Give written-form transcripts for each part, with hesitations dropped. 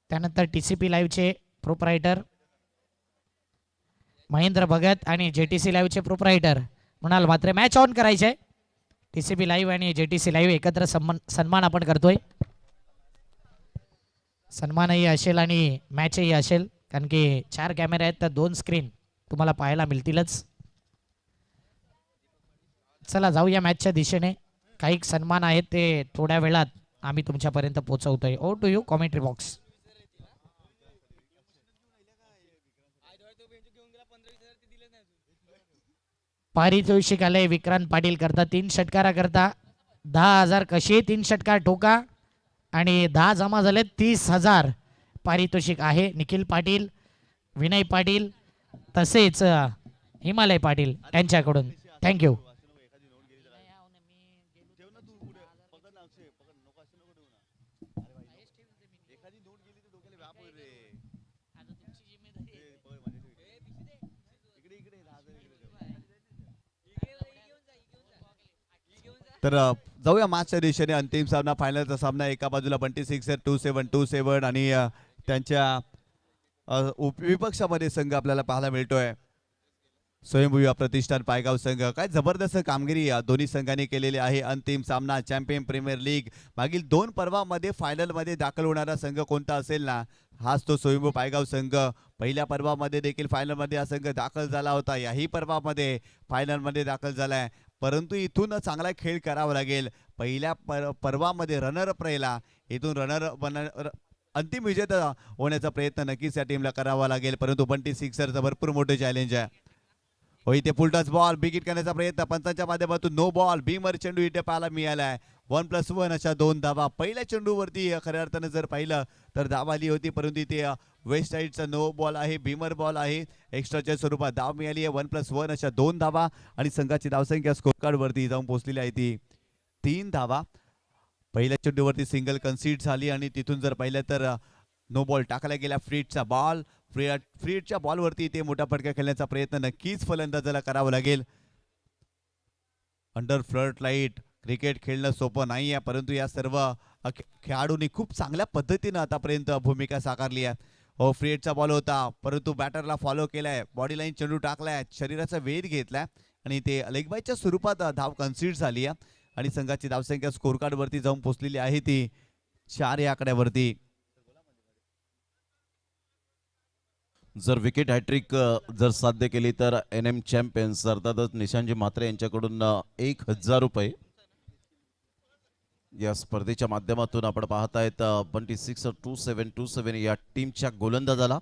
त्यानंतर TCP लाईव्हचे proprietor Mahendra Bhagat आणि JTC लाईव्हचे proprietor म्हणाल मात्र मॅच ऑन करायचे. TCP लाईव्ह आणि JTC लाईव्ह एकत्र सन्मान आपण करतोय. सन्मानही असेल आणि मॅचही असेल, कारण की 4 कॅमेरे आहेत तर 2 स्क्रीन तुम्हाला पाहायला मिळतीलच. चला जाऊया मॅचच्या दिशेने. काही सन्मान आहेत ते थोड्या वेळात आम्ही तुमच्यापर्यंत पोहोचवतोय. Over to you commentary box. पारितोषिक आलंय विक्रांत पाटील करता 3 षटकारा करता 10,000 कसे 3 षटकार ठोका आणि 10 जमा झाले 30,000 पारितोषिक आहे. निखिल पाटील, विनय पाटील तसेच हिमालय पाटील यांच्याकडून. थँक्यू. तर जाऊया मॅचच्या दिशेने. अंतिम सामना, फायनलचा सामना. एका बाजूला बंटी सिक्सर 2727 आणि त्यांच्या विपक्षामध्ये संघ आपल्याला पाहायला मिळतोय स्वयंभू प्रतिष्ठान पायगाव संघ. काय जबरदस्त कामगिरी या दोन्ही संघांनी केलेली आहे. अंतिम सामना चॅम्पियन प्रीमियर लीग मागील 2 पर्वामध्ये फायनलमध्ये दाखल होणारा संघ कोणता असेल ना, हाच तो स्वयंभू पायगाव संघ. पहिल्या पर्वामध्ये देखील फायनलमध्ये हा संघ दाखल झाला होता. याही पर्वामध्ये फायनलमध्ये दाखल झालाय. परंतु इथून चांगला खेळ करावा लागेल. पहिल्या पर्वामध्ये रनरअप राहिला, इथून अंतिम विजेता होण्याचा प्रयत्न नक्कीच या टीमला करावा लागेल. परंतु बंटी सिक्सरचं भरपूर मोठे चॅलेंज आहे. हो, इथे फुल टच बॉल बिग हिट करण्याचा प्रयत्न पंचांच्या माध्यमातून. नो बॉल, भीमर चेंडू इथे पाहायला मिळालाय. 1+1 अशा 2 धावा. पहिल्या चेंडूवरती खऱ्या अर्थानं जर पाहिलं तर धाव आली होती, परंतु इथे वेस्ट साईडचा नो बॉल आहे, भीमर बॉल आहे. एक्स्ट्राच्या स्वरूपात धाव मिळाली आहे. 1+1 अशा 2 धावा आणि संघाची धावसंख्या स्कोरकार्डवरती जाऊन पोहोचलेली आहे ती 3 धावा. पहिल्या चेंडूवरती सिंगल कन्सीड झाली आणि तिथून जर पाहिलं तर नो बॉल टाकला गेला. फ्रीटचा बॉल, फ्रीटच्या बॉलवरती ते मोठा फटका खेळण्याचा प्रयत्न नक्कीच फलंदाजाला करावा लागेल. अंडर फ्लड लाईट क्रिकेट खेळणं सोपं नाही आहे, परंतु या सर्व खेळाडूंनी खूप चांगल्या पद्धतीनं आतापर्यंत भूमिका साकारली आहे. हो, फ्रीटचा बॉल होता, परंतु बॅटरला फॉलो केलाय, बॉडी लाईन चेंडू टाकलाय, शरीराचा वेध घेतलाय आणि ते लेगबायच्या स्वरूपात धाव कन्सीड झाली आहे आणि संघाची धावसंख्या स्कोरकार्डवरती जाऊन पोहोचलेली आहे ती 4 या आकड्यावरती. जर विकेट हॅट्रिक जर साध्य केली तर NM चॅम्पियन्स अर्थातच निशांजी म्हात्रे यांच्याकडून 1,000 रुपये या स्पर्धेच्या माध्यमातून आपण पाहतायत. बंटी सिक्सर 2727 या टीमच्या गोलंदाजाला.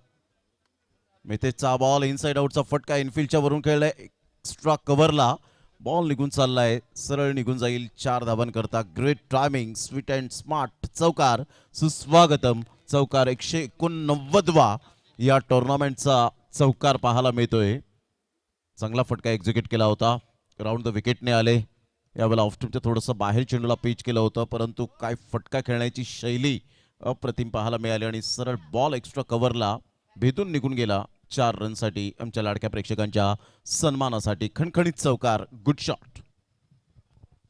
मितेशचा बॉल इनसाइड आउटचा फटका इनफिल्डच्या वरून खेळलाय. एक्स्ट्रा कव्हरला बॉल निघून चाललाय, सरळ निघून जाईल. 4 धावांकरता great timing, sweet and smart चौकार. सुस्वागतम चौकार. 189वा या टुर्नामेंटचा चौकार पाहायला मिळतोय. चांगला फटका एक्झिक्यूट केला होता, राऊंड द विकेटने आले. यावेळेला ऑफस्टूमच्या थोडंसं बाहेर चेंडूला पिच केलं होतं, परंतु काय फटका खेळण्याची शैली अप्रतिम पाहायला मिळाली आणि सरळ बॉल एक्स्ट्रा कव्हरला भेदून निघून गेला. 4 रनसाठी आमच्या लाडक्या प्रेक्षकांच्या सन्मानासाठी खणखणीत चौकार. Good shot.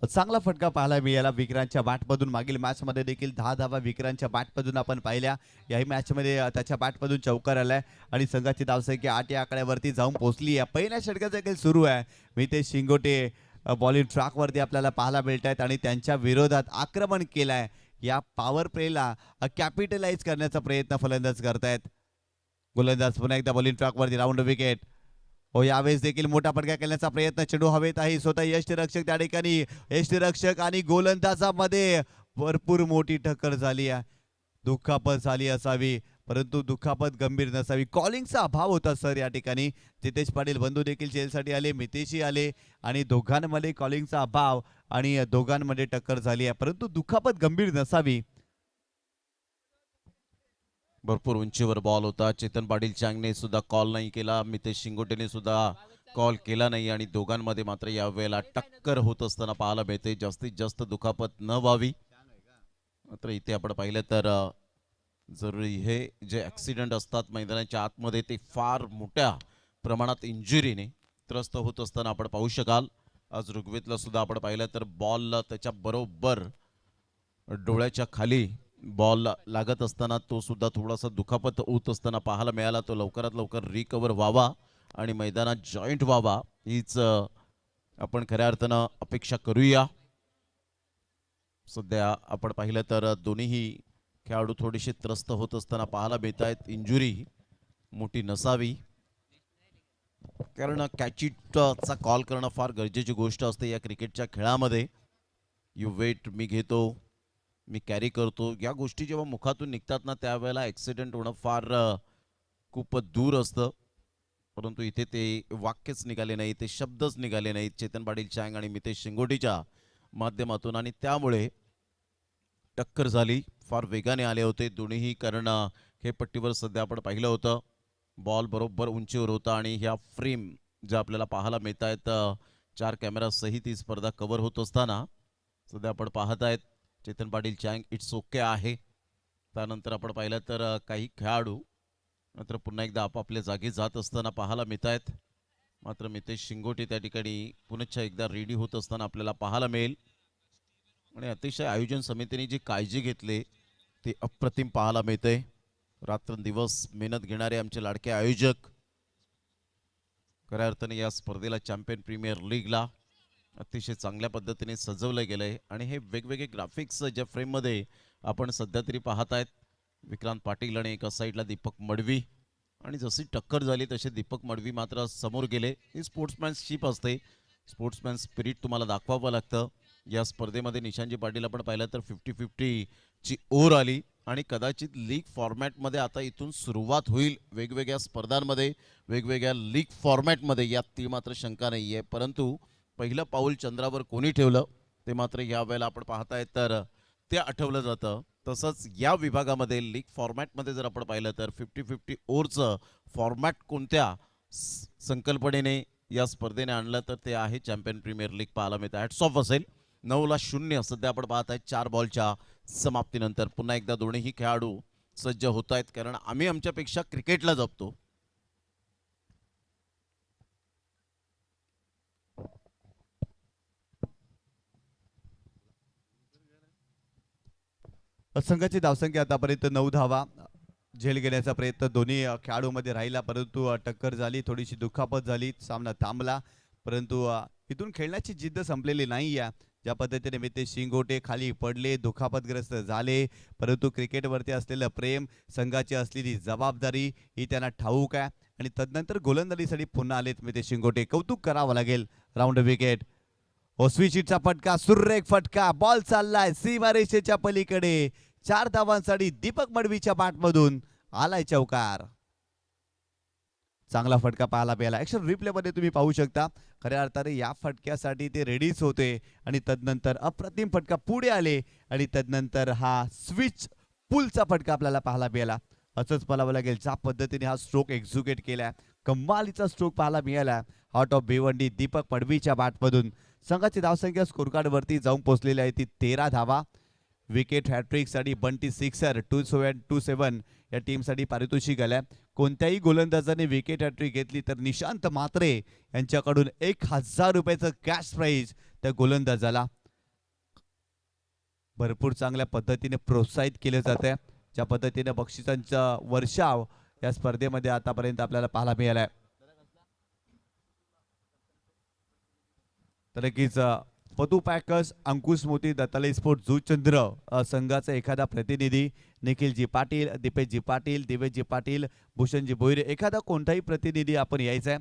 चांगला फटका पाहायला मिळाला विक्रांतच्या बॅटमधून. मागील मॅचमध्ये देखील 10 धावा विक्रांतच्या बॅटमधून आपण पाहिल्या. याही मॅचमध्ये त्याच्या बॅटमधून चौकार आलाय आणि संघाची धावसंख्या 8 या आकड्यावरती जाऊन पोहोचली आहे. पहिल्या षटकाचा खेळ सुरू आहे. मितेश शिंगोटे बॉलिंग ट्रॅकवरती आपल्याला पाहायला मिळत आहेत आणि त्यांच्या विरोधात आक्रमण केलंय. या पॉवर प्लेला कॅपिटलाइज करण्याचा प्रयत्न फलंदाज करतायत. गोलंदाज पुन्हा एकदा बॉलिंग ट्रॅकवरती, राऊंड विकेट. हो, यावेळेस देखील मोठा फटका खेळण्याचा प्रयत्न, चेंडू हवेत आहे. स्वतः यष्टिरक्षक त्या ठिकाणी, यष्टिरक्षक आणि गोलंदाजामध्ये भरपूर मोठी टक्कर झाली आहे. दुखापत झाली असावी, परंतु दुखापत गंभीर नसावी. कॉलिंगचा अभाव होता सर या ठिकाणी. जितेश पाटील बंधू देखील चेलसाठी आले, मितेशही आले आणि दोघांमध्ये कॉलिंगचा अभाव आणि दोघांमध्ये टक्कर झाली आहे, परंतु दुखापत गंभीर नसावी. भरपूर उंचीवर बॉल होता. चेतन पाटील चांगने सुद्धा कॉल नाही केला, मितेश शिंगोटेने सुद्धा कॉल केला नाही आणि दोघांमध्ये मात्र यावेळेला टक्कर होत असताना पाहायला मिळते. जास्तीत जास्त दुखापत न व्हावी. मात्र इथे आपण पाहिलं तर जरुरी हे जे ॲक्सिडेंट असतात मैदानाच्या आतमध्ये ते फार मोठ्या प्रमाणात इंजुरीने त्रस्त होत असताना आपण पाहू शकाल. आज ऋग्वेदला सुद्धा आपण पाहिलं तर बॉलला त्याच्या बरोबर डोळ्याच्या खाली बॉल लागत असताना तो सुद्धा थोडासा दुखापत होत असताना पाहायला मिळाला. तो लवकरात लवकर रिकवर व्हावा आणि मैदानात जॉईंट व्हावा हीच आपण खऱ्या अर्थानं अपेक्षा करूया. सध्या आपण पाहिलं तर दोन्हीही खेळाडू थोडेसे त्रस्त होत असताना पाहायला मिळत आहेत. इंजुरी मोठी नसावी, कारण कॅचिटचा कॉल करणं फार गरजेची गोष्ट असते या क्रिकेटच्या खेळामध्ये. यू वेट, मी घेतो, मी कॅरी करतो, या गोष्टी जेव्हा मुखातून निघतात ना त्यावेळेला ॲक्सिडेंट होणं फार खूप दूर असतं. परंतु इथे ते वाक्यच निघाले नाही, ते शब्दच निघाले नाहीत चेतन पाटील चांग आणि मितेश शिंगोटीच्या माध्यमातून, आणि त्यामुळे टक्कर झाली. फार वेगाने आले होते दोन्हीही, कारण हे पट्टीवर सध्या आपण पाहिलं होतं बॉल बरोबर उंचीवर होता आणि ह्या फ्रेम ज्या आपल्याला पाहायला मिळत आहेत 4 कॅमेरासहित ही स्पर्धा कव्हर होत असताना सध्या आपण पाहत आहेत चेतन पाटील चांग इट्स ओके आहे. त्यानंतर आपण पाहिलं तर काही खेळाडू मात्र पुन्हा एकदा आपापल्या जागी जात असताना पाहायला मिळत आहेत. मात्र मितेश शिंगोटे त्या ठिकाणी पुनश्च एकदा रेडी होत असताना आपल्याला पाहायला मिळेल. आणि अतिशय आयोजन समितीने जी काळजी घेतली ते अप्रतिम पाहायला मिळते. रात्रंदिवस मेहनत घेणारे आमचे लाडके आयोजक खऱ्या अर्थाने या स्पर्धेला चॅम्पियन प्रीमियर लीगला अतिशय चांगल्या पद्धतीने सजवलं गेलंय. आणि हे वेगवेगळे ग्राफिक्स ज्या फ्रेममध्ये आपण सध्या तरी पाहत आहेत, विक्रांत पाटील आणि एका साईडला दीपक मडवी, आणि जशी टक्कर झाली तसे दीपक मडवी मात्र समोर गेले. ही स्पोर्ट्समॅनशिप असते, स्पोर्ट्समॅन स्पिरिट तुम्हाला दाखवावं लागतं. या स्पर्धेमध्ये निशांजी पाटील आपण पाहिलं तर 50-50 ची ओव्हर आली आणि कदाचित लीग फॉर्मॅटमध्ये आता इथून सुरुवात होईल वेगवेगळ्या स्पर्धांमध्ये, वेगवेगळ्या लीग फॉर्मॅटमध्ये, यात ती मात्र शंका नाही आहे. परंतु पहिलं पाऊल चंद्रावर कोणी ठेवलं ते मात्र यावेळेला आपण पाहताय तर ते आठवलं जातं. तसंच या विभागामध्ये लीग फॉर्मॅटमध्ये जर आपण पाहिलं तर 50-50 ओव्हरचं फॉर्मॅट कोणत्या संकल्पनेने या स्पर्धेने आणलं तर ते आहे चॅम्पियन प्रीमियर लीग पाहायला मिळतं. हॅट्स ऑफ असेल. 9-0 सध्या आपण पाहत आहेत 4 बॉलच्या समाप्तीनंतर. पुन्हा एकदा दोन्हीही खेळाडू सज्ज होत आहेत, कारण आम्ही आमच्यापेक्षा क्रिकेटला जपतो. संघाची धावसंख्या आतापर्यंत 9 धावा. झेल घेण्याचा प्रयत्न दोन्ही खेळाडूमध्ये राहिला, परंतु टक्कर झाली, थोडीशी दुखापत झाली, सामना थांबला. परंतु इथून खेळण्याची जिद्द संपलेली नाही आहे. ज्या पद्धतीने मितेश शिंगोटे खाली पडले, दुखापतग्रस्त झाले, परंतु क्रिकेटवरती असलेलं प्रेम, संघाची असलेली जबाबदारी ही त्यांना ठाऊक आहे. आणि तदनंतर गोलंदाजीसाठी पुन्हा आलेत मितेश शिंगोटे, कौतुक करावं लागेल. राऊंड विकेट, ओस्विशीचा फटका, सुरेख फटका, बॉल चाललाय सीमारेषेच्या पलीकडे. 4 धावांसाठी दीपक मडवीच्या बॅटमधून आलाय चौकार. चांगला फटका पाहायला मिळाला. ऍक्शन रिप्ले मध्ये तुम्ही पाहू शकता. खऱ्या अर्थाने या फटक्यासाठी ते रेडीच होते आणि तदनंतर अप्रतिम फटका पुढे आले आणि तदनंतर हा स्विच पुलचा फटका आपल्याला पाहायला मिळाला. असंच पाहावं लागेल ज्या पद्धतीने हा स्ट्रोक एक्झिक्यूट केला. कमालीचा स्ट्रोक पाहायला मिळाला आउट ऑफ भिवंडी दीपक मडवीच्या बॅटमधून. संघाची धावसंख्या स्कोरकार्ड वरती जाऊन पोहोचलेली आहे ती 13 धावा. विकेट हॅट्रिकसाठी बंटी सिक्सर 2-7 या टीमसाठी पारितोषिक आल्या. कोणत्याही गोलंदाजाने विकेट हॅट्रिक घेतली तर निशांत म्हात्रे यांच्याकडून 1000 रुपयाचं कॅश प्राइज त्या गोलंदाजाला भरपूर चांगल्या पद्धतीने प्रोत्साहित केलं जाते. ज्या पद्धतीने बक्षिसांचा वर्षाव या स्पर्धेमध्ये आतापर्यंत आपल्याला पाहायला मिळालाय. तर नक्कीच पतू पॅकर्स, अंकुश मोती, दत्ताले स्पोर्ट, जुचंद्र संघाचा एखादा प्रतिनिधी, निखिलजी पाटील, दीपेशजी पाटील, दिवेशजी पाटील, भूषणजी भोईरे, एखादा कोणताही प्रतिनिधी आपण यायचा आहे.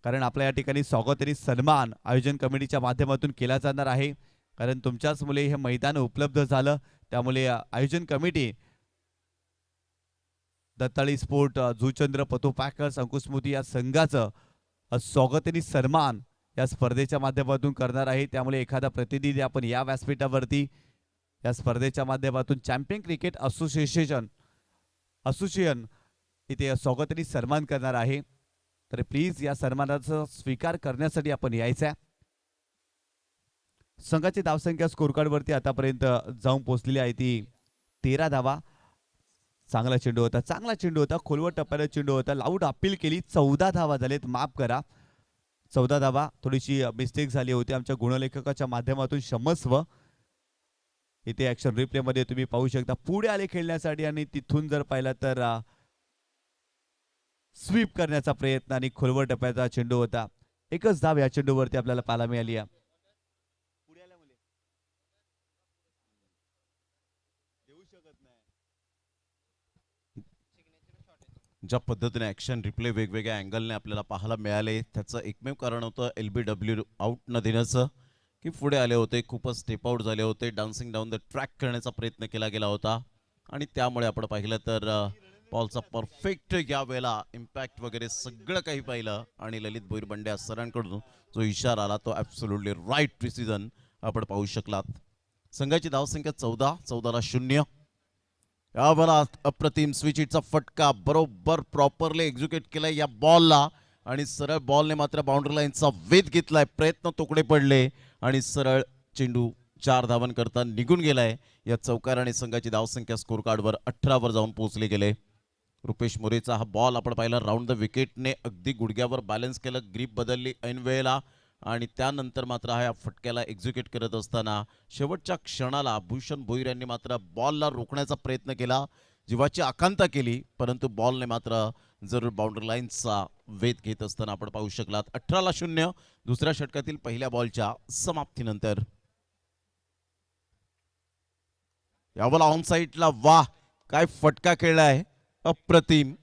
कारण आपल्या या ठिकाणी स्वागत आणि सन्मान आयोजन कमिटीच्या माध्यमातून केला जाणार आहे. कारण तुमच्याच मुले हे मैदान उपलब्ध झालं, त्यामुळे आयोजन कमिटी दत्ताळी स्पोर्ट, जुचंद्र, पतू पॅकर्स, अंकुश मोती या संघाचं स्वागत आणि सन्मान या स्पर्धेच्या माध्यमातून करणार आहे. त्यामुळे एखादा प्रतिनिधी आपण या व्यासपीठावरती या स्पर्धेच्या माध्यमातून चॅम्पियन क्रिकेट असोसिएशन इथे स्वागत आणि सन्मान करणार आहे. तर प्लीज या सन्मानाचा स्वीकार करण्यासाठी आपण यायचं. संघाची धावसंख्या स्कोरकार्ड वरती आतापर्यंत जाऊन पोहोचलेली आहे ती 13 धावा. चांगला चेंडू होता, खोलवर टप्प्याला चेंडू होता, लाऊड अपील केली, 14 धावा झालेत, माफ करा 14 धावा. थोडीशी मिस्टेक झाली होती, आमच्या गुणलेखकाच्या माध्यमातून क्षमस्व. इथे ऍक्शन रिप्ले मध्ये तुम्ही पाहू शकता पुढे आले खेळण्यासाठी आणि तिथून जर पाहिलं तर स्वीप करण्याचा प्रयत्न आणि खोलवर टप्प्याचा चेंडू होता. एकच धाव या चेंडूवरती आपल्याला पाहायला मिळाली आहे. ज्या पद्धतीने ॲक्शन रिप्ले वेगवेगळ्या अँगलने आपल्याला पाहायला मिळाले त्याचं एकमेव कारण होतं LBW आउट न देण्याचं, की पुढे आले होते, खूपच स्टेप आउट झाले होते, डान्सिंग डाऊन द ट्रॅक करण्याचा प्रयत्न केला गेला होता आणि त्यामुळे आपण पाहिलं तर बॉलचा परफेक्ट यावेळेला इम्पॅक्ट वगैरे सगळं काही पाहिलं आणि ललित भोईरबंड्या सरांकडून जो इशारा आला तो ॲब्सोल्युटली राईट प्रिसिजन आपण पाहू शकलात. संघाची धावसंख्या 14ला 0. यावेळेला अप्रतिम स्विच हिटचा फटका बरोबर प्रॉपरली एक्झिक्यूट केलाय या बॉलला आणि सरळ बॉलने मात्र बाउंड्री लाईनचा वेध घेतलाय. प्रयत्न तोकडे पडले आणि सरळ चेंडू 4 धावांकरता निघून गेलाय. या चौकाराने संघाची धावसंख्या स्कोर कार्डवर 18 वर जाऊन पोहोचले गेले. रुपेश मोरेचा हा बॉल आपण पाहिला राऊंड द विकेटने अगदी गुडघ्यावर बॅलन्स केलं, ग्रीप बदलली ऐन वेळेला आणि त्यानंतर मात्र हा फटक्याला एक्झिक्यूट करत असताना शेवटच्या क्षणाला भूषण भोईर यांनी मात्र बॉलला रोखण्याचा प्रयत्न केला, जीवाची आकांक्षा केली, परंतु बॉलने मात्र जरूर बाउंड्री लाईनचा वेध घेत असताना आपण पाहू शकलात. 18ला 0 दुसऱ्या षटकातील पहिल्या बॉलच्या समाप्तीनंतर. यावेळेला ऑन साईडला वाह काय फटका खेळलाय, अप्रतिम.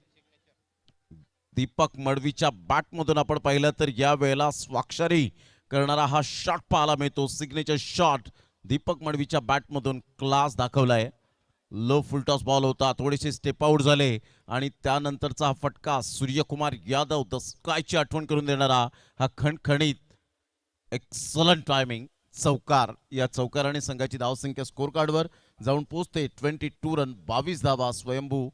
दीपक मडवीच्या बॅटमधून आपण पाहिलं तर या वेळेला स्वाक्षरी करणारा हा शॉट पाहायला मिळतो. सिग्नेचर शॉट दीपक मडवीच्या बॅटमधून क्लास दाखवलाय. लो फुलटॉस बॉल होता, थोडेसे स्टेप आउट झाले आणि त्यानंतरचा हा फटका सूर्यकुमार यादव द स्कायची आठवण करून देणारा हा खणखणीत एक्सलंट टायमिंग चौकार. या चौकाराने संघाची धावसंख्या स्कोर कार्डवर जाऊन पोहोचते 22 रन 22 धावा. स्वयंभू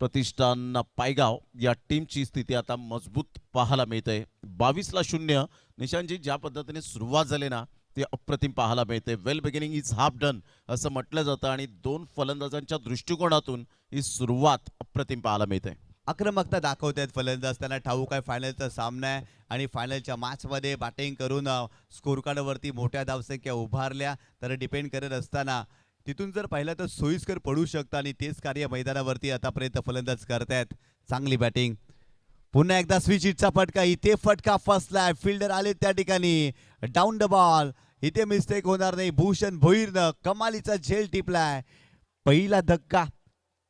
प्रतिष्ठान पायगाव या टीमची स्थिती आता मजबूत पाहायला मिळते. 22ला 0. निशांतजी ज्या पद्धतीने सुरुवात झाली ना ते अप्रतिम पाहायला मिळते. वेल बिगिनिंग इज हाफ डन असं म्हटलं जातं आणि दोन फलंदाजांच्या दृष्टिकोनातून ही सुरुवात अप्रतिम पाहायला मिळते. आक्रमकता दाखवतात फलंदाज, त्यांना ठाऊक आहे फायनलचा सामना आहे आणि फायनलच्या मॅचमध्ये बॅटिंग करून स्कोर कार्डवरती मोठ्या धावसंख्या उभारल्या तर डिपेंड करत असताना तिथून जर पाहिलं तर सोयीस्कर पडू शकतं आणि तेच कार्य मैदानावरती आतापर्यंत फलंदाज करतायत. चांगली बॅटिंग. पुन्हा एकदा स्विच हिटचा फटका, इथे फटका फसलाय, फिल्डर आले त्या ठिकाणी, डाऊन द बॉल, इथे मिस्टेक होणार नाही. भूषण भोईरनं कमालीचा झेल टिपलाय. पहिला धक्का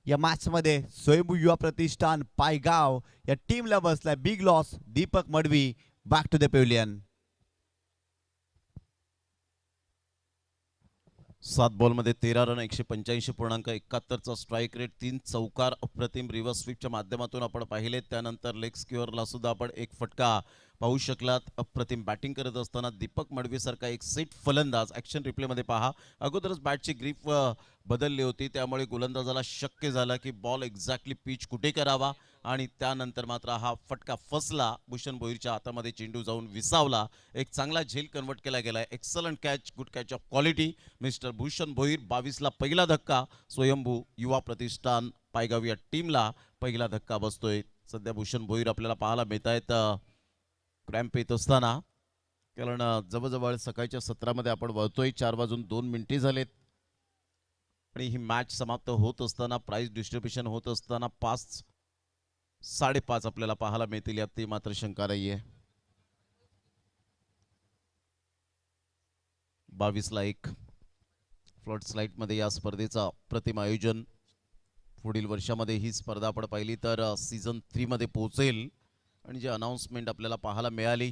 या मॅच मध्ये स्वयंभू युवा प्रतिष्ठान पायगाव या टीमला बसलाय. Big loss. Deepak Madvi back to the pavilion. 7 बॉलमध्ये 13 रन 185.71चा स्ट्राईक रेट, 3 चौकार अप्रतिम. रिव्हर्स स्वीपच्या माध्यमातून आपण पाहिले. त्यानंतर लेग स्क्युअरला सुद्धा आपण एक फटका पाहू शकलात. अप्रतिम बॅटिंग करत असताना दीपक मडवीसारखा एक सेट फलंदाज ॲक्शन रिप्लेमध्ये पहा. अगोदरच बॅटची ग्रीप बदलली होती त्यामुळे गोलंदाजाला शक्य झालं की बॉल एक्झॅक्टली पिच कुठे करावा आणि त्यानंतर मात्र हा फटका फसला. भूषण भोईरच्या हातामध्ये चेंडू जाऊन विसावला. एक चांगला झेल कन्वर्ट केला गेला. Excellent catch, good catch of quality mister Bhushan Bhoir. 22ला पहिला धक्का. स्वयंभू युवा प्रतिष्ठान पायगाव या टीमला पहिला धक्का बसतोय. सध्या भूषण भोईर आपल्याला पाहायला मिळत आहेत क्रॅम्प येत असताना, कारण जवळजवळ सकाळच्या सत्रामध्ये आपण वळतोय. 4 वाजून 2 मिनिटे झालेत आणि ही मॅच समाप्त होत असताना, प्राइस डिस्ट्रीब्युशन होत असताना 5:30 आपल्याला पाहायला मिळतील यात ती मात्र शंका नाहीये. 22ला 1 फ्लड स्लाइट मध्ये या स्पर्धेचा प्रतिम आयोजन. पुढील वर्षामध्ये ही स्पर्धा आपण पाहिली तर सीझन 3 मध्ये पोहोचेल आणि जी अनाउन्समेंट आपल्याला पाहायला मिळाली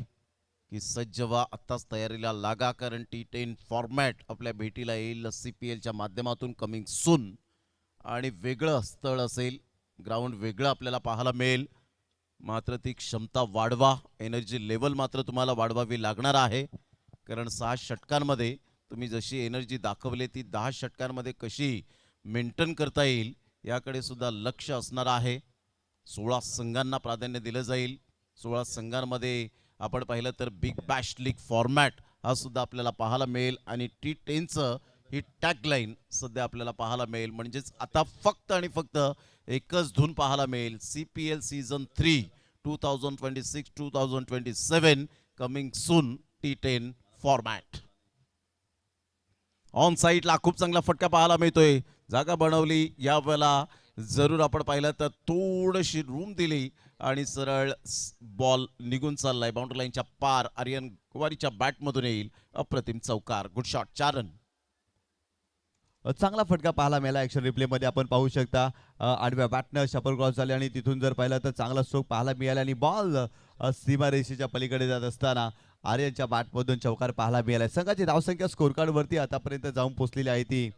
की सज्ज व्हा, आत्ताच तयारीला लागा, कारण T10 फॉर्मॅट आपल्या भेटीला येईल CPLच्या माध्यमातून कमिंग सून. आणि वेगळं स्थळ असेल, ग्राउंड वेगळं आपल्याला पाहायला मिळेल. मात्र ती क्षमता वाढवा, एनर्जी लेवल मात्र तुम्हाला वाढवावी लागणार आहे, कारण 6 षटकांमध्ये तुम्ही जशी एनर्जी दाखवली ती 10 षटकांमध्ये कशी मेंटेन करता येईल याकडे सुद्धा लक्ष असणार आहे. 16 संघांना प्राधान्य दिलं जाईल. 16 संघांमध्ये आपण पाहिलं तर बिग बॅश लीग फॉर्मॅट हा सुद्धा आपल्याला पाहायला मिळेल आणि T10चं ही टॅगलाईन सध्या आपल्याला पाहायला मिळेल. म्हणजेच आता फक्त आणि फक्त एकच धून पाहायला मिळेल. CPL season 3 2026-2027 coming soon T10 format. On साईडला खूप चांगला फटका पाहायला मिळतोय. जागा बनवली यावेळेला, जरूर आपण पाहिलं तर थोडीशी रूम दिली आणि सरळ बॉल निघून चाललाय बाउंड्री लाईनच्या पार. आर्यन गोवारीच्या बॅटमधून येईल अप्रतिम चौकार. Good shot, 4 run. चांगला फटका पाहायला मिळाला. ॲक्शन रिप्लेमध्ये आपण पाहू शकता आडव्या बॅटनं शपर क्रॉस झाले आणि तिथून जर पाहिलं तर चांगला स्ट्रोक पाहायला मिळाला आणि बॉल सीमारेषेच्या पलीकडे जात असताना आर्यनच्या बॅटमधून चौकार पाहायला मिळाला. संघाची धावसंख्या स्कोर कार्डवरती आतापर्यंत जाऊन पोहोचलेली आहे ती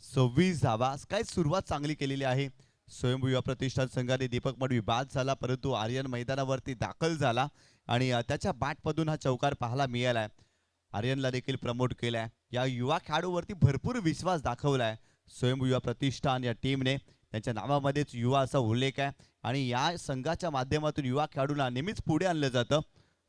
26 धावा. काय सुरुवात चांगली केलेली आहे स्वयंभू युवा प्रतिष्ठान संघाने. दीपक मडवी बाद झाला परंतु आर्यन मैदानावरती दाखल झाला आणि त्याच्या बॅटमधून हा चौकार पाहायला मिळालाय. आर्यनला देखील प्रमोट केलाय. या युवा खेळाडूवरती भरपूर विश्वास दाखवलाय स्वयंभू युवा प्रतिष्ठान या टीमने. त्यांच्या नावामध्येच युवा असा उल्लेख आहे आणि या संघाच्या माध्यमातून युवा खेळाडूंना नेहमीच पुढे आणलं जातं.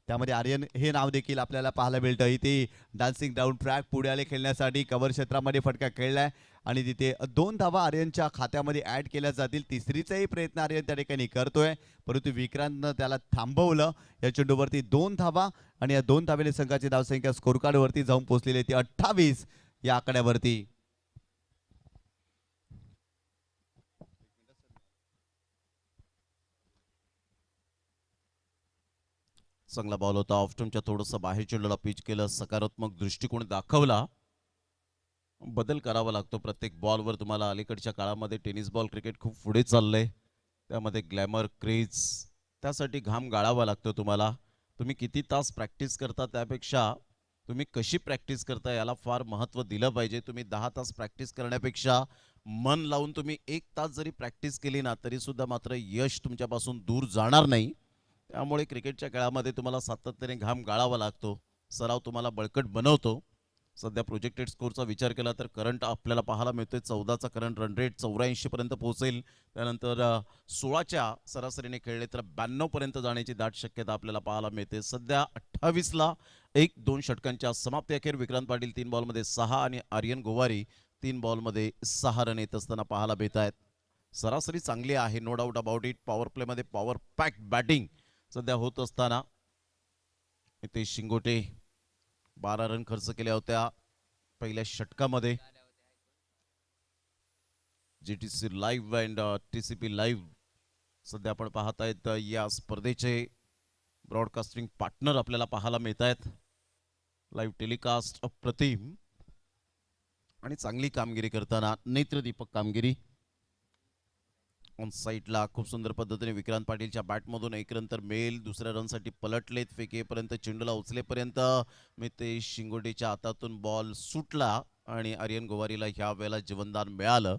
त्यामध्ये आर्यन हे नाव देखील आपल्याला पाहायला मिळतं. इथे डान्सिंग डाऊन ट्रॅक पुढे आले खेळण्यासाठी. कव्हर क्षेत्रामध्ये फटका खेळलाय आणि तिथे 2 धावा आर्यनच्या खात्यामध्ये ऍड केल्या जातील. तिसरीचाही प्रयत्न आर्यन त्या ठिकाणी करतोय परंतु विक्रांतनं त्याला थांबवलं. या चेंडूवरती 2 धावा आणि या 2 धावेने संघाची धावसंख्या स्कोर कार्डवरती जाऊन पोहोचलेली ती 28 या आकड्यावरती. चांगला बॉल होता. ऑफस्टमच्या थोडंसं बाहेर चेंडूला पिच केलं. सकारात्मक दृष्टिकोन दाखवला. बदल करावा लागतो प्रत्येक बॉलवर. तुम्हाला अलीकडच्या काळामध्ये टेनिस बॉल क्रिकेट खूप पुढे चाललंय. त्यामध्ये ग्लॅमर, क्रेज, त्यासाठी घाम गाळावा लागतो तुम्हाला. तुम्ही किती तास प्रॅक्टिस करता त्यापेक्षा तुम्ही कशी प्रॅक्टिस करता याला फार महत्त्व दिलं पाहिजे. तुम्ही 10 तास प्रॅक्टिस करण्यापेक्षा मन लावून तुम्ही 1 तास जरी प्रॅक्टिस केली ना तरी सुद्धा मात्र यश तुमच्यापासून दूर जाणार नाही. त्यामुळे क्रिकेटच्या खेळामध्ये तुम्हाला सातत्याने घाम गाळावा लागतो. सराव तुम्हाला बळकट बनवतो. सध्या प्रोजेक्टेड स्कोरचा विचार केला तर करंट आपल्याला पाहायला मिळतोय 14चा करंट रन रेट 84 पर्यंत पोहोचेल. त्यानंतर 16च्या सरासरीने खेळले तर 92 पर्यंत जाण्याची दाट शक्यता आपल्याला पाहायला मिळते. सध्या 28ला 1-2 षटकांच्या समाप्ती अखेर विक्रांत पाटील 3 बॉलमध्ये 6 आणि आर्यन गोवारी 3 बॉलमध्ये 6 रन येत असताना पाहायला मिळत आहेत. सरासरी चांगली आहे, no doubt about it. Power प्लेमध्ये पॉवर पॅक बॅटिंग सध्या होत असताना इथे शिंगोटे 12 रन खर्च केल्या होत्या पहिल्या षटकामध्ये. GTC live and TCP live सध्या आपण पाहत आहेत. या स्पर्धेचे ब्रॉडकास्टिंग पार्टनर आपल्याला पाहायला मिळत आहेत. लाईव्ह टेलिकास्ट अप्रतिम आणि चांगली कामगिरी करताना नेत्रदीपक कामगिरी. ऑन साईडला खूप सुंदर पद्धतीने विक्रांत पाटीलच्या बॅटमधून 1 रन तर मेल. दुसऱ्या रनसाठी पलटलेत. फेकेपर्यंत चेंडूला उचलेपर्यंत मितेश शिंगोटेच्या हातातून बॉल सुटला आणि आर्यन गोवारीला ह्या वेळेला जीवनदान मिळालं.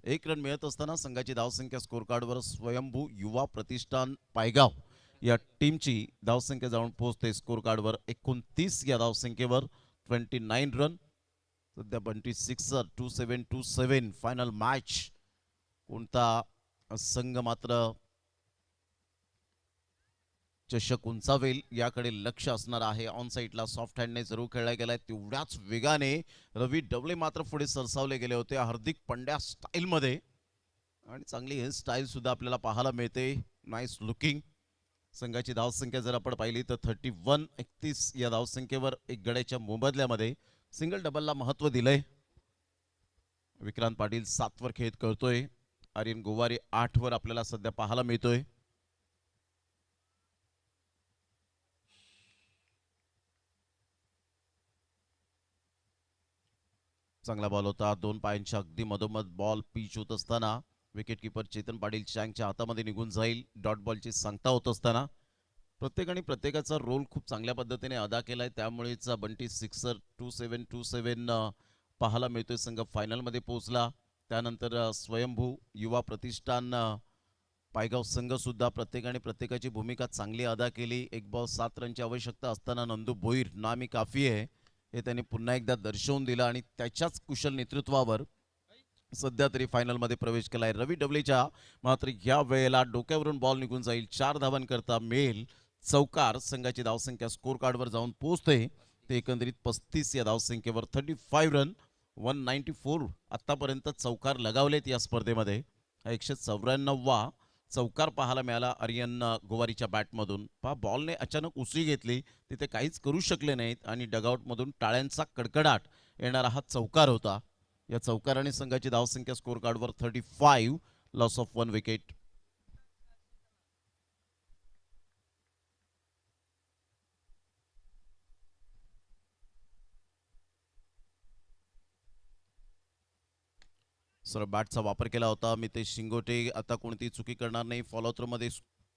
1 रन मिळत असताना संघाची धावसंख्या स्कोर कार्डवर स्वयंभू युवा प्रतिष्ठान पायगाव या टीमची धावसंख्या जाऊन पोहोचते स्कोर कार्डवर 29 या धावसंख्येवर. 29 रन. सध्या 26 2-7 फायनल मॅच. कोणता संघ मात्र चषक उंचावेल याकडे लक्ष असणार आहे. ऑन साईडला सॉफ्ट हँडने जरूर खेळला गेलाय. तेवढ्याच वेगाने रवी डबले मात्र पुढे सरसावले गेले होते हार्दिक पंड्या स्टाईलमध्ये आणि चांगली हे स्टाईल सुद्धा आपल्याला पाहायला मिळते. Nice looking. संघाची धावसंख्या जर आपण पाहिली तर 31-31 या धावसंख्येवर एक गड्याच्या मोबदल्यामध्ये सिंगल डबलला महत्त्व दिलंय. विक्रांत पाटील 7 वर खेळ करतोय. आर्यन गोवारी 8 वर आपल्याला सध्या पाहायला मिळतोय. चांगला बॉल होता. 2 पायांच्या अगदी मधोमध बॉल पिच होत असताना विकेट किपर चेतन पाटील चँगच्या हातामध्ये निघून जाईल. डॉट बॉलची सांगता होत असताना प्रत्येकाने प्रत्येकाचा रोल खूप चांगल्या पद्धतीने अदा केलाय. त्यामुळेच बंटी सिक्सर 2-7 पाहायला मिळतोय. संघ फायनलमध्ये पोहोचला. त्यानंतर स्वयंभू युवा प्रतिष्ठान पायगाव संघ सुद्धा प्रत्येकाने प्रत्येकाची भूमिका चांगली अदा केली. 1 बॉल 7 रनची आवश्यकता असताना नंदू भोईर नामी काफी आहे हे त्यांनी पुन्हा एकदा दर्शवून दिलं आणि त्याच्याच कुशल नेतृत्वावर सध्या तरी फायनलमध्ये प्रवेश केलाय. रवी डबलेच्या मात्र या वेळेला डोक्यावरून बॉल निघून जाईल. 4 धावांकरता मेल चौकार. संघाची धावसंख्या स्कोर कार्डवर जाऊन पोहोचते ते एकंदरीत 35 या धावसंख्येवर. 35 रन 194 आतापर्यंत चौकार लगावलेत या स्पर्धेमध्ये. 194वा चौकार पाहायला मिळाला आर्यन गोवारीच्या बॅटमधून. पहा बॉलने अचानक उसळी घेतली. तिथे काहीच करू शकले नाहीत आणि डगआउटमधून टाळ्यांचा कडकडाट येणारा हा चौकार होता. या चौकाराने संघाची धावसंख्या स्कोर कार्डवर 35, लॉस ऑफ 1 विकेट. सर बॅटचा वापर केला होता मितेश शिंगोटे. आता कोणतीही चुकी करणार नाही. फॉलो थ्रो मध्ये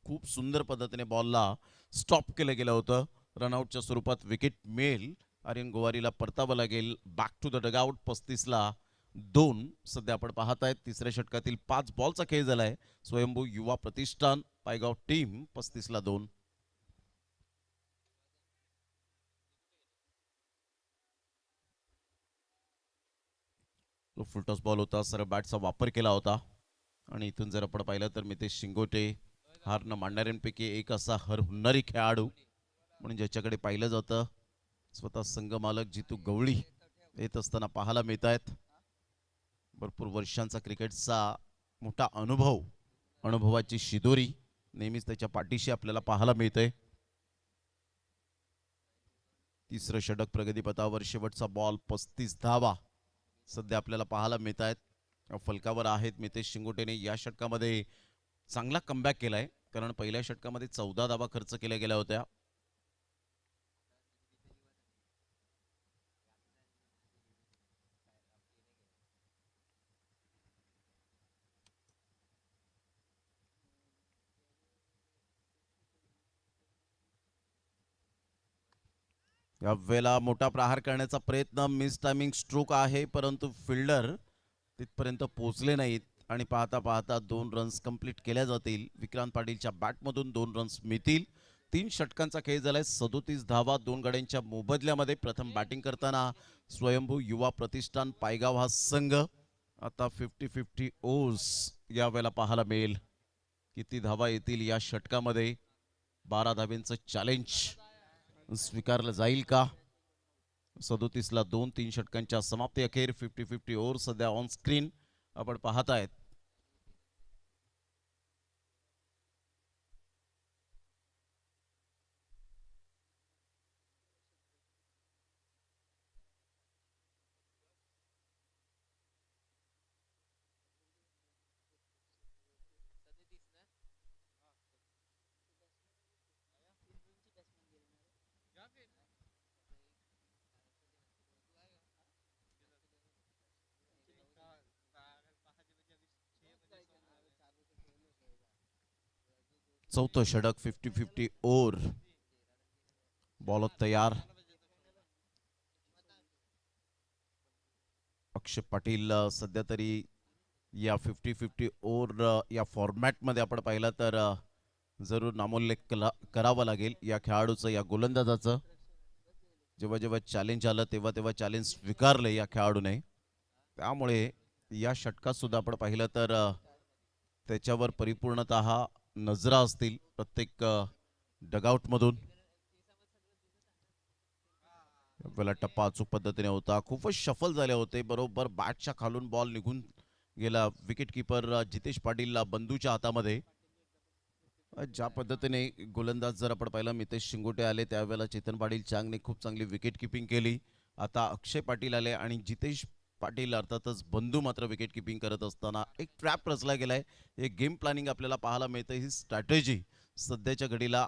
खूप सुंदर पद्धतीने बॉलला स्टॉप केलं गेलं होतं. रनआउटच्या स्वरूपात विकेट मिळेल. आर्यन गोवारीला परतावं लागेल. Back to the dugout. 35ला 2. सध्या आपण पाहतायत तिसऱ्या षटकातील 5 बॉलचा खेळ झालाय. स्वयंभू युवा प्रतिष्ठान पायगाव टीम 35ला 2. फुलटॉस बॉल होता. सर बॅटचा वापर केला होता आणि इथून जर आपण पाहिलं तर मितेश शिंगोटे हार न मांडणाऱ्यांपैकी एक असा हरहुन्नरी खेळाडू म्हणून ज्याच्याकडे पाहिलं जातं. स्वतः संघ मालक जितू गवळी येत असताना पाहायला मिळत आहेत. भरपूर वर्षांचा क्रिकेटचा मोठा अनुभवाची शिदोरी नेहमीच त्याच्या पाठीशी आपल्याला पाहायला मिळते. तिसरं षटक प्रगतीपथावर. शेवटचा बॉल. 35 धावा सध्या आपल्याला पाहायला मिळत आहेत. फलकावर आहेत. मितेश शिंगोटेने या षटकामध्ये चांगला कमबॅक केलाय, कारण पहिल्या षटकामध्ये 14 धावा खर्च केल्या गेल्या होत्या. या वेळेला मोठा प्रहार करण्याचा प्रयत्न. मिस टायमिंग स्ट्रोक आहे, परंतु फिल्डर तिथपर्यंत पोहोचले नाहीत आणि पाहता पाहता 2 रन्स कंप्लीट केल्या जातील. विक्रांत पाटीलच्या बॅटमधून 2 रन्स मिळतील. 3 षटकांचा खेळ झालाय. 37 धावा 2 गड्यांच्या मोबदल्यामध्ये. प्रथम बॅटिंग करताना स्वयंभू युवा प्रतिष्ठान पायगाव हा संघ. आता 50-50 ओव्हर्स या वेळेला पाहायला मिळेल. किती धावा येतील या षटकामध्ये. 12 धावेंचं चॅलेंज स्वीकारलं जाईल का? 37ला 2. 3 षटकांच्या समाप्ती अखेर 50-50 ओव्हर सध्या ऑन स्क्रीन आपण पाहतायत. चौथं षटक 50-50 ओव्हर. बॉल तयार. अक्षय पाटील सध्या तरी या 50-50 ओव्हर या फॉर्मॅटमध्ये आपण पाहिलं तर जरूर नामोल्लेख करावा लागेल या खेळाडूचं, या गोलंदाजाचं. जेव्हा जेव्हा चॅलेंज आलं तेव्हा तेव्हा चॅलेंज स्वीकारलं या खेळाडूने. त्यामुळे या षटकात सुद्धा आपण पाहिलं तर त्याच्यावर परिपूर्णतः नजरा असतील प्रत्येक डगआउटमधून. पहिला टप्पा अचूक पद्धतीने होता. खूपच शफल झाले होते. बरोबर बॅटच्या खालून बॉल निघून गेला. विकेट किपर जितेश पाटील बंधूच्या हातामध्ये. ज्या पद्धतीने गोलंदाज जर आपण पाहिलं मितेश शिंगोटे आले त्यावेळेला चेतन पाटील चांगने खूप चांगली विकेट किपिंग केली. आता अक्षय पाटील आले आणि जितेश पाटील अर्थातच बंधू मात्र विकेट किपिंग करत असताना एक ट्रॅप रचला गेलाय. एक गेम प्लॅनिंग आपल्याला पाहायला मिळतं. ही स्ट्रॅटेजी सध्याच्या घडीला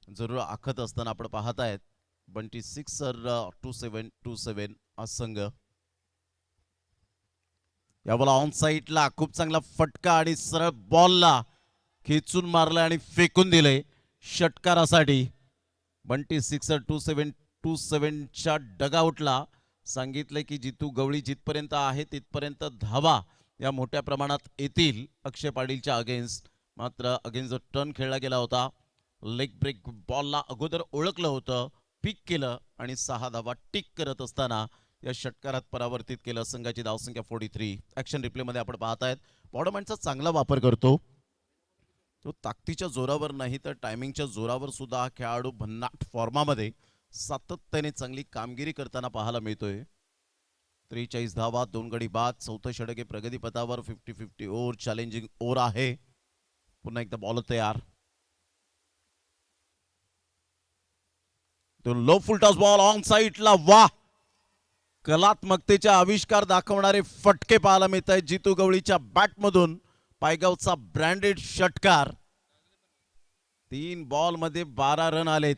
जरूर आखत असताना आपण पाहत आहेत. बंटी 6-27-27 हा संघ. यावेळेला ऑन साईडला खूप चांगला फटका आणि सरळ बॉलला खेचून मारलं आणि फेकून दिले षटकारासाठी. बंटी 6-27-27च्या डगआउटला सांगितले की जितू गवळी जिथपर्यंत आहे तिथपर्यंत धावा या मोठ्या प्रमाणात येतील अक्षय पाटीलच्या अगेन्स्ट. मात्र अगेन्स्ट जो टर्न खेळला गेला होता. लेग ब्रेक बॉलला अगोदर ओळखलं होतं, पिक केलं आणि 6 धावा टिक करत असताना या षटकारात परावर्तित केलं. संघाची धावसंख्या 43. ऍक्शन रिप्ले मध्ये आपण पाहतायत बॉडमॅनचा चांगला वापर करतो. तो ताकदीच्या जोरावर नाही तर टायमिंगच्या जोरावर सुद्धा हा खेळाडू भन्नाट फॉर्मामध्ये सातत्याने चांगली कामगिरी करताना पाहायला मिळतोय. 43 धावा 2 गडी बाद. चौथं षटक आहे प्रगतीपथावर. 50-50 ओव्हर चॅलेंजिंग ओव्हर आहे. पुन्हा एकदा बॉल तयार. तो low full toss ball on साईडला. वाह कलात्मकतेचा आविष्कार दाखवणारे फटके पाहायला मिळत आहेत जितू गवळीच्या बॅटमधून. पायगावचा ब्रँडेड षटकार. 3 बॉल मध्ये 12 रन आलेत.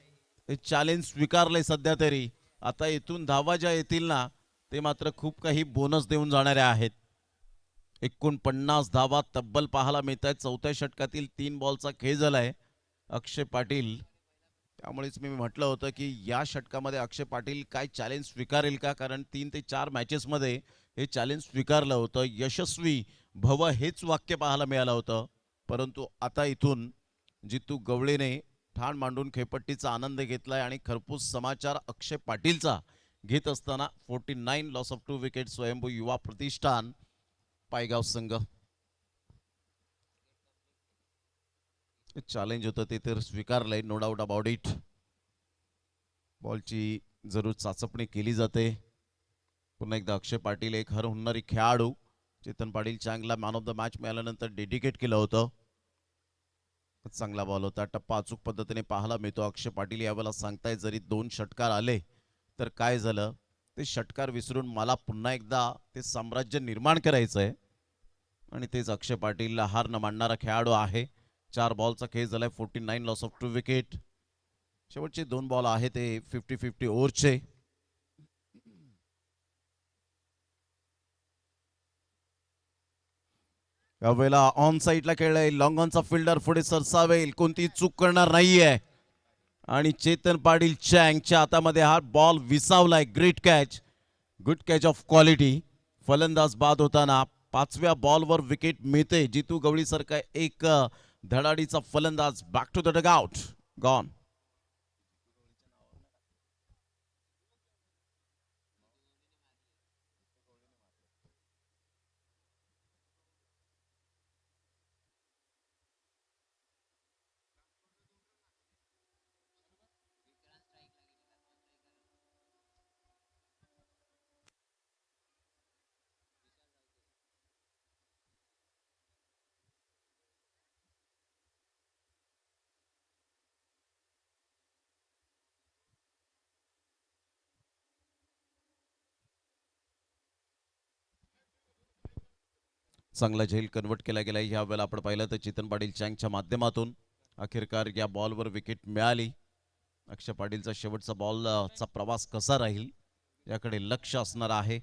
हे चॅलेंज स्वीकारले सध्या तरी. आता इथून धावा ज्या येतील ना ते मात्र खूप काही बोनस देऊन जाणारे आहेत. 49 धावा तब्बल पाहायला मिळत आहेत. चौथ्या षटकातील 3 बॉलचा खेळ झालाय अक्षय पाटील. त्यामुळेच मी म्हटलं होतं की या षटकामध्ये अक्षय पाटील काय चॅलेंज स्वीकारेल का, कारण 3 ते 4 मॅचेसमध्ये हे चॅलेंज स्वीकारलं होतं. यशस्वी भव हेच वाक्य पाहायला मिळालं होतं. परंतु आता इथून जितू गवळीने ठाण मांडून खेळपट्टीचा आनंद घेतलाय आणि खरपूस समाचार अक्षय पाटीलचा घेत असताना 49 लॉस ऑफ 2 विकेट स्वयंभू युवा प्रतिष्ठान पायगाव संघ. चॅलेंज होतं ते तर स्वीकारलंय, नो डाऊट अबाउट इट. बॉलची जरूर चाचपणी केली जाते. पुन्हा एकदा अक्षय पाटील एक हर होणारी खेळाडू. चेतन पाटील चांगला मॅन ऑफ द मॅच मिळाल्यानंतर डेडिकेट केलं होतं. चांगला बॉल होता. टप्पा अचूक पद्धतीने पाहायला मिळतो. अक्षय पाटील यावेळेला सांगताय जरी 2 षटकार आले तर काय झालं, ते षटकार विसरून मला पुन्हा एकदा ते साम्राज्य निर्माण करायचं आहे. आणि तेच अक्षय पाटील हार न मानणारा खेळाडू आहे. 4 बॉलचा खेळ झालाय. 49 लॉस ऑफ 2 विकेट. शेवटचे 2 बॉल आहे ते 50-50 ओव्हरचे. यावेळेला ऑन साईडला खेळलाय. लॉंग ऑनचा फिल्डर पुढे सरसावेल, कोणती चूक करणार नाहीये. आणि चेतन पाटील चँगच्या हातामध्ये हा बॉल विसावलाय. Great catch, good catch of quality. फलंदाज बाद होताना 5व्या बॉलवर विकेट मिळते. जितू गवळी सारखा एक धडाडीचा फलंदाज back to the dugout, gone. चांगला झेल कन्वर्ट केला गेला. ह्या वेळेला आपण पाहिलं तर चेतन पाटील चँगच्या माध्यमातून अखेरकार या बॉलवर विकेट मिळाली. अक्षय पाटीलचा शेवटचा बॉलचा प्रवास कसा राहील याकडे लक्ष असणार आहे.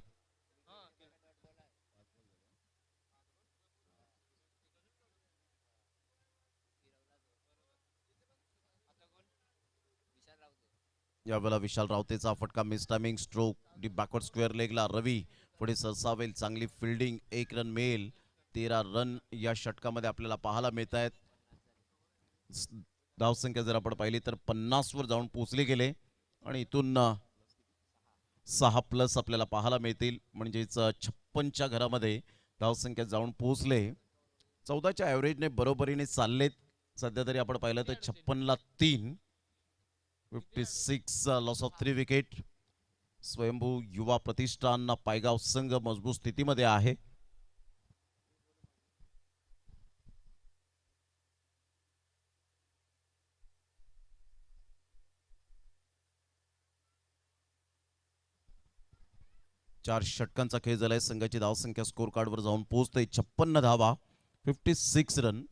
यावेळेला विशाल रावतेचा फटका, miss timing stroke, deep backward square लेगला रवी पुढे सरसावेल. चांगली फिल्डिंग, 1 रन मिळेल. 13 रन या षटकामध्ये आपल्याला पाहायला मिळत आहेत. धावसंख्या जर आपण पाहिली तर 50 वर जाऊन पोहोचले गेले आणि इथून 6+ आपल्याला पाहायला मिळतील. म्हणजेच 56च्या घरामध्ये धावसंख्या जाऊन पोहोचले. 14च्या ॲव्हरेजने बरोबरीने चाललेत. सध्या तरी आपण पाहिलं तर 56ला 3, 56 लॉस ऑफ 3 विकेट. स्वयंभू युवा प्रतिष्ठान पायगाव संघ मजबूत स्थितीमध्ये आहे. चार षटकांचा खेळ झालाय. संघाची धावसंख्या स्कोर कार्डवर जाऊन पोहोचते 56 धावा, 56 रन.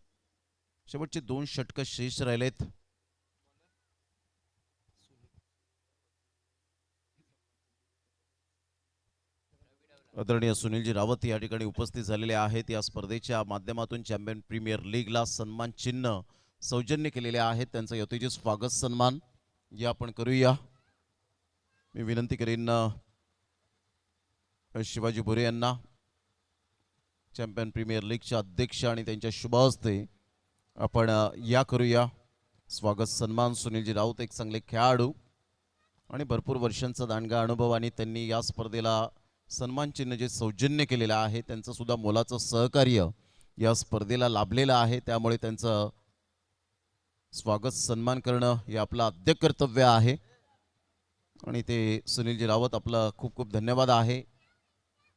शेवटचे 2 षटक शेष राहिलेत. आदरणीय सुनीलजी रावत या ठिकाणी उपस्थित झालेले आहेत. या स्पर्धेच्या माध्यमातून चॅम्पियन प्रीमियर लीगला सन्मान चिन्ह सौजन्य केलेले आहेत. त्यांचं यथोचित स्वागत सन्मान या आपण करूया. मी विनंती करीन शिवाजी भोरे यांना, चॅम्पियन प्रीमियर लीगचे अध्यक्ष, आणि त्यांच्या शुभ हस्ते आपण या करूया स्वागत सन्मान. सुनीलजी राऊत एक चांगले खेळाडू आणि भरपूर वर्षांचा दांडगा अनुभव, आणि त्यांनी या स्पर्धेला सन्मान चिन्ह जे सौजन्य केलेलं आहे त्यांचं सुद्धा मोलाचं सहकार्य या स्पर्धेला लाभलेलं आहे. त्यामुळे त्यांचं स्वागत सन्मान करणं हे आपलं आद्य कर्तव्य आहे. आणि ते सुनीलजी रावत आपलं खूप खूप धन्यवाद आहे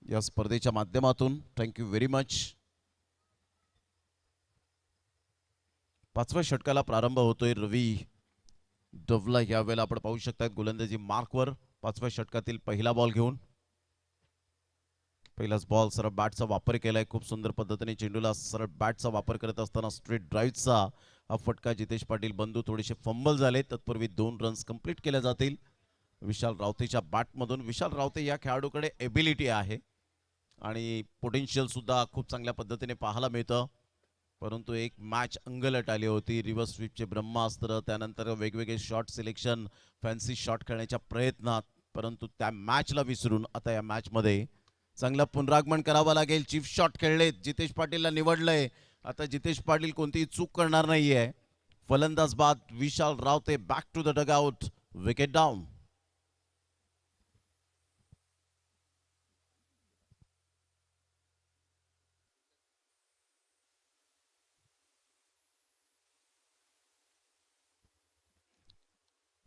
या स्पर्धेच्या माध्यमातून. Thank you very much. 5व्या षटकाला प्रारंभ होतोय. रवी डवला यावेळेला आपण पाहू शकतात गोलंदाजी मार्कवर 5व्या षटकातील पहिला बॉल घेऊन. पहिलाच बॉल सरळ बॅटचा वापर केलाय, खूप सुंदर पद्धतीने चेंडूला सरळ बॅटचा वापर करत असताना स्ट्रेट ड्राईव्हचा हा फटका जितेश पाटील बंधू थोडेसे फंबल झाले, तत्पूर्वी 2 रन्स कंप्लीट केल्या जातील विशाल रावतेच्या बॅटमधून. विशाल रावते या खेळाडूकडे एबिलिटी आहे आणि पोटेन्शियल सुद्धा खूप चांगल्या पद्धतीने पाहायला मिळतं, परंतु एक मॅच अंगलट आली होती. रिव्हर्स स्वीपचे ब्रह्मास्त्र, त्यानंतर वेगवेगळे शॉट सिलेक्शन, फॅन्सी शॉट खेळण्याच्या प्रयत्नात, परंतु त्या मॅचला विसरून आता या मॅचमध्ये चांगलं पुनरागमन करावं लागेल. चीफ शॉट खेळलेत, जितेश पाटीलला निवडलंय. आता जितेश पाटील कोणतीही चूक करणार नाहीये. फलंदाज बाद Vishal Rawate, back to the dugout, wicket down.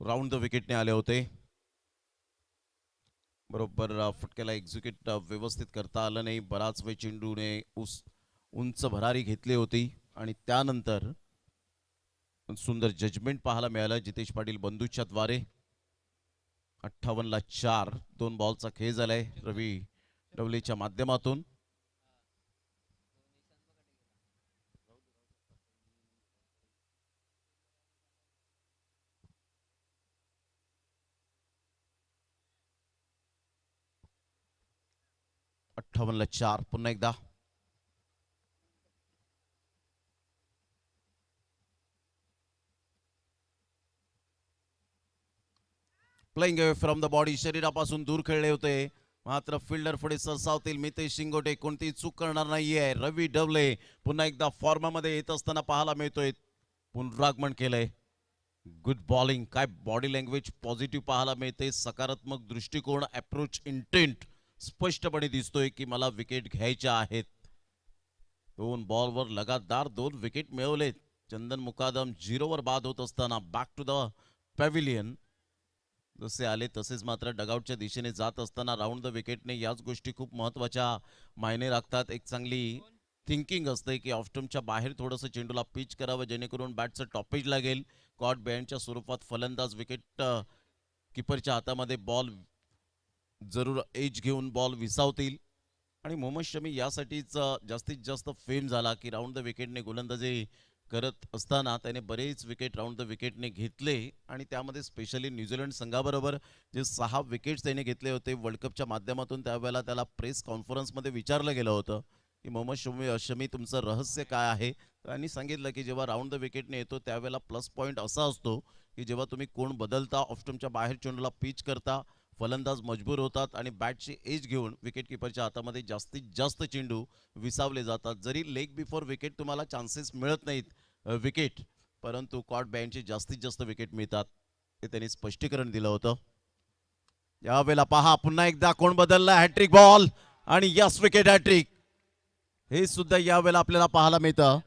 Round the विकेटने आले होते. बरोबर फटक्याला एक्झिक्यूट व्यवस्थित करता आलं नाही. बराच वेळ चेंडूने उंच भरारी घेतली होती आणि त्यानंतर सुंदर जजमेंट पाहायला मिळालं जितेश पाटील बंधूच्या द्वारे. 58ला 4, 2 बॉलचा खेळ झालाय रवी डवलेच्या माध्यमातून. ला 4 पुन्हा एकदा. Playing away from the body, शरीरापासून दूर खेळले होते, मात्र फिल्डर पुढे सरसावतील. मितेश शिंगोटे कोणतीही चूक करणार नाहीये. रवी डवले पुन्हा एकदा फॉर्मामध्ये येत असताना पाहायला मिळतोय. पुनरागमन केलंय. गुड बॉलिंग, काय बॉडी लँग्वेज पॉझिटिव्ह पाहायला मिळते. सकारात्मक दृष्टिकोन, अप्रोच इंटेंट स्पष्टपणे दिसतोय की मला विकेट घ्यायच्या आहेत. 2 बॉलवर लगातार 2 विकेट मिळवलेत. चंदन मुकादम 0वर बाद होत असताना बॅक टू द पॅव्हिलियन. जसे आले तसेच मात्र डगआउटच्या दिशेने जात असताना राऊंड द विकेटने याच गोष्टी खूप महत्त्वाच्या मायने राखतात. एक चांगली थिंकिंग असते की ऑफस्टम्पच्या बाहेर थोडंसं चेंडूला पिच करावं जेणेकरून बॅटचं टॉपेज लागेल. कॉट बँडच्या स्वरूपात फलंदाज विकेट किपरच्या हातामध्ये बॉल जरूर एज घेऊन बॉल विसावतील. आणि मोहम्मद शमी यासाठीच जास्तीत जास्त फेम झाला की राऊंड द विकेटने गोलंदाजी करत असताना त्याने बरेच विकेट राऊंड द विकेटने घेतले आणि त्यामध्ये स्पेशली न्यूझीलंड संघाबरोबर जे 6 विकेट्स त्याने घेतले होते वर्ल्ड कपच्या माध्यमातून. त्यावेळेला त्याला प्रेस कॉन्फरन्समध्ये विचारलं गेलं होतं की मोहम्मद शमी तुमचं रहस्य काय आहे. त्यांनी सांगितलं की जेव्हा राऊंड द विकेटने येतो त्यावेळेला प्लस पॉईंट असा असतो की जेव्हा तुम्ही कोण बदलता, ऑफस्टम्पच्या बाहेर चेंडूला पिच करता, फलंदाज मजबूर होतात आणि बॅटची एज घेऊन विकेट किपरच्या हातामध्ये जास्तीत जास्त चेंडू विसावले जातात. जरी लेग बिफोर विकेट तुम्हाला चान्सेस मिळत नाहीत विकेट, परंतु कॉट बँडचे जास्तीत जास्त विकेट मिळतात, हे त्यांनी स्पष्टीकरण दिलं होतं. यावेळेला पहा पुन्हा एकदा कोण बदलला, हॅट्रिक बॉल आणि यस विकेट हॅट्रिक, हे सुद्धा यावेळेला आपल्याला पाहायला मिळतं.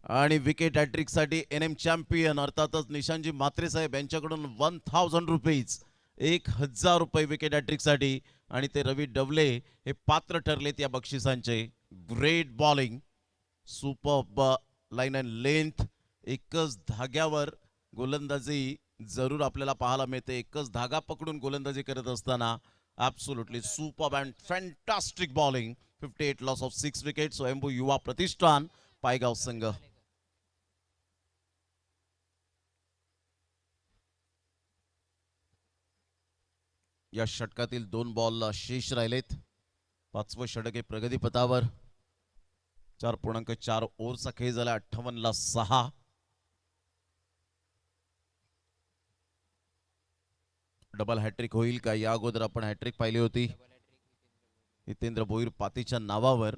आणि विकेट हॅट्रिक साठी NM चॅम्पियन अर्थातच निशांजी म्हात्रे साहेब यांच्याकडून 1000 रुपीज, 1000 रुपये विकेट हॅट्रिक साठी. आणि ते रवी डवले हे पात्र ठरलेत या बक्षिसांचे. Great bowling, super line and length, एकच धाग्यावर गोलंदाजी जरूर आपल्याला पाहायला मिळते. एकच धागा पकडून गोलंदाजी करत असताना absolutely super and fantastic bowling. 58 loss of 6 wicket. स्वयंभू युवा प्रतिष्ठान पायगाव संघ. या षटकातील 2 बॉल शेष राहिलेत. 5वं षटक हे प्रगतीपथावर. 4.4 ओव्हरचा खेळ झाला. 58ला 6. डबल हॅट्रिक होईल का? या अगोदर आपण हॅट्रिक पाहिली होती हितेंद्र भोईर पातीच्या नावावर.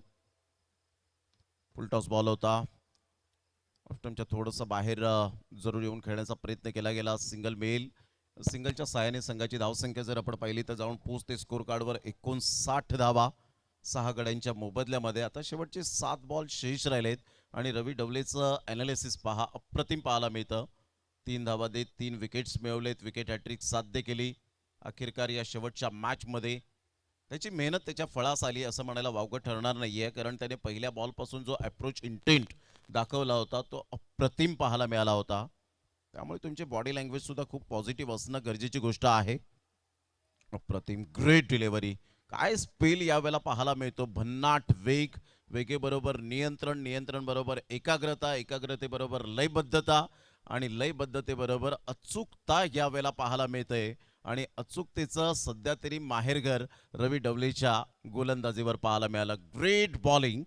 फुलटॉस बॉल होता. ऑफस्टम्पच्या थोडंसं बाहेर जरूर येऊन खेळण्याचा प्रयत्न केला गेला. Single male. सिंगलच्या साहाय्याने संघाची धावसंख्या जर आपण पाहिली तर जाऊन पोहोचते स्कोर कार्डवर 59 धावा 6 गड्यांच्या मोबदल्यामध्ये. आता शेवटचे 7 बॉल शेष राहिलेत आणि रवी डवलेचं ॲनालिसिस पहा, अप्रतिम पाहायला मिळतं. 3 धावा देत 3 विकेट्स मिळवलेत. विकेट हॅट्रिक साध्य केली. अखेरकार या शेवटच्या मॅचमध्ये त्याची मेहनत त्याच्या फळास आली असं म्हणायला वावगं ठरणार नाहीये, कारण त्याने पहिल्या बॉलपासून जो अप्रोच इंटेंट दाखवला होता तो अप्रतिम पाहायला मिळाला होता. त्यामुळे तुमची बॉडी लँग्वेज सुद्धा खूप पॉझिटिव्ह असणं गरजेची गोष्ट आहे. अप्रतिम, ग्रेट डिलिव्हरी. काय स्पेल यावेळेला पाहायला मिळतो. भन्नाट वेग, वेगेबरोबर नियंत्रण, नियंत्रण बरोबर एकाग्रता, एकाग्रतेबरोबर लयबद्धता आणि लयबद्धतेबरोबर अचूकता यावेळेला पाहायला मिळते. आणि अचूकतेचं सध्या तरी माहेरघर रवी डवलेच्या गोलंदाजीवर पाहायला मिळालं. Great bowling.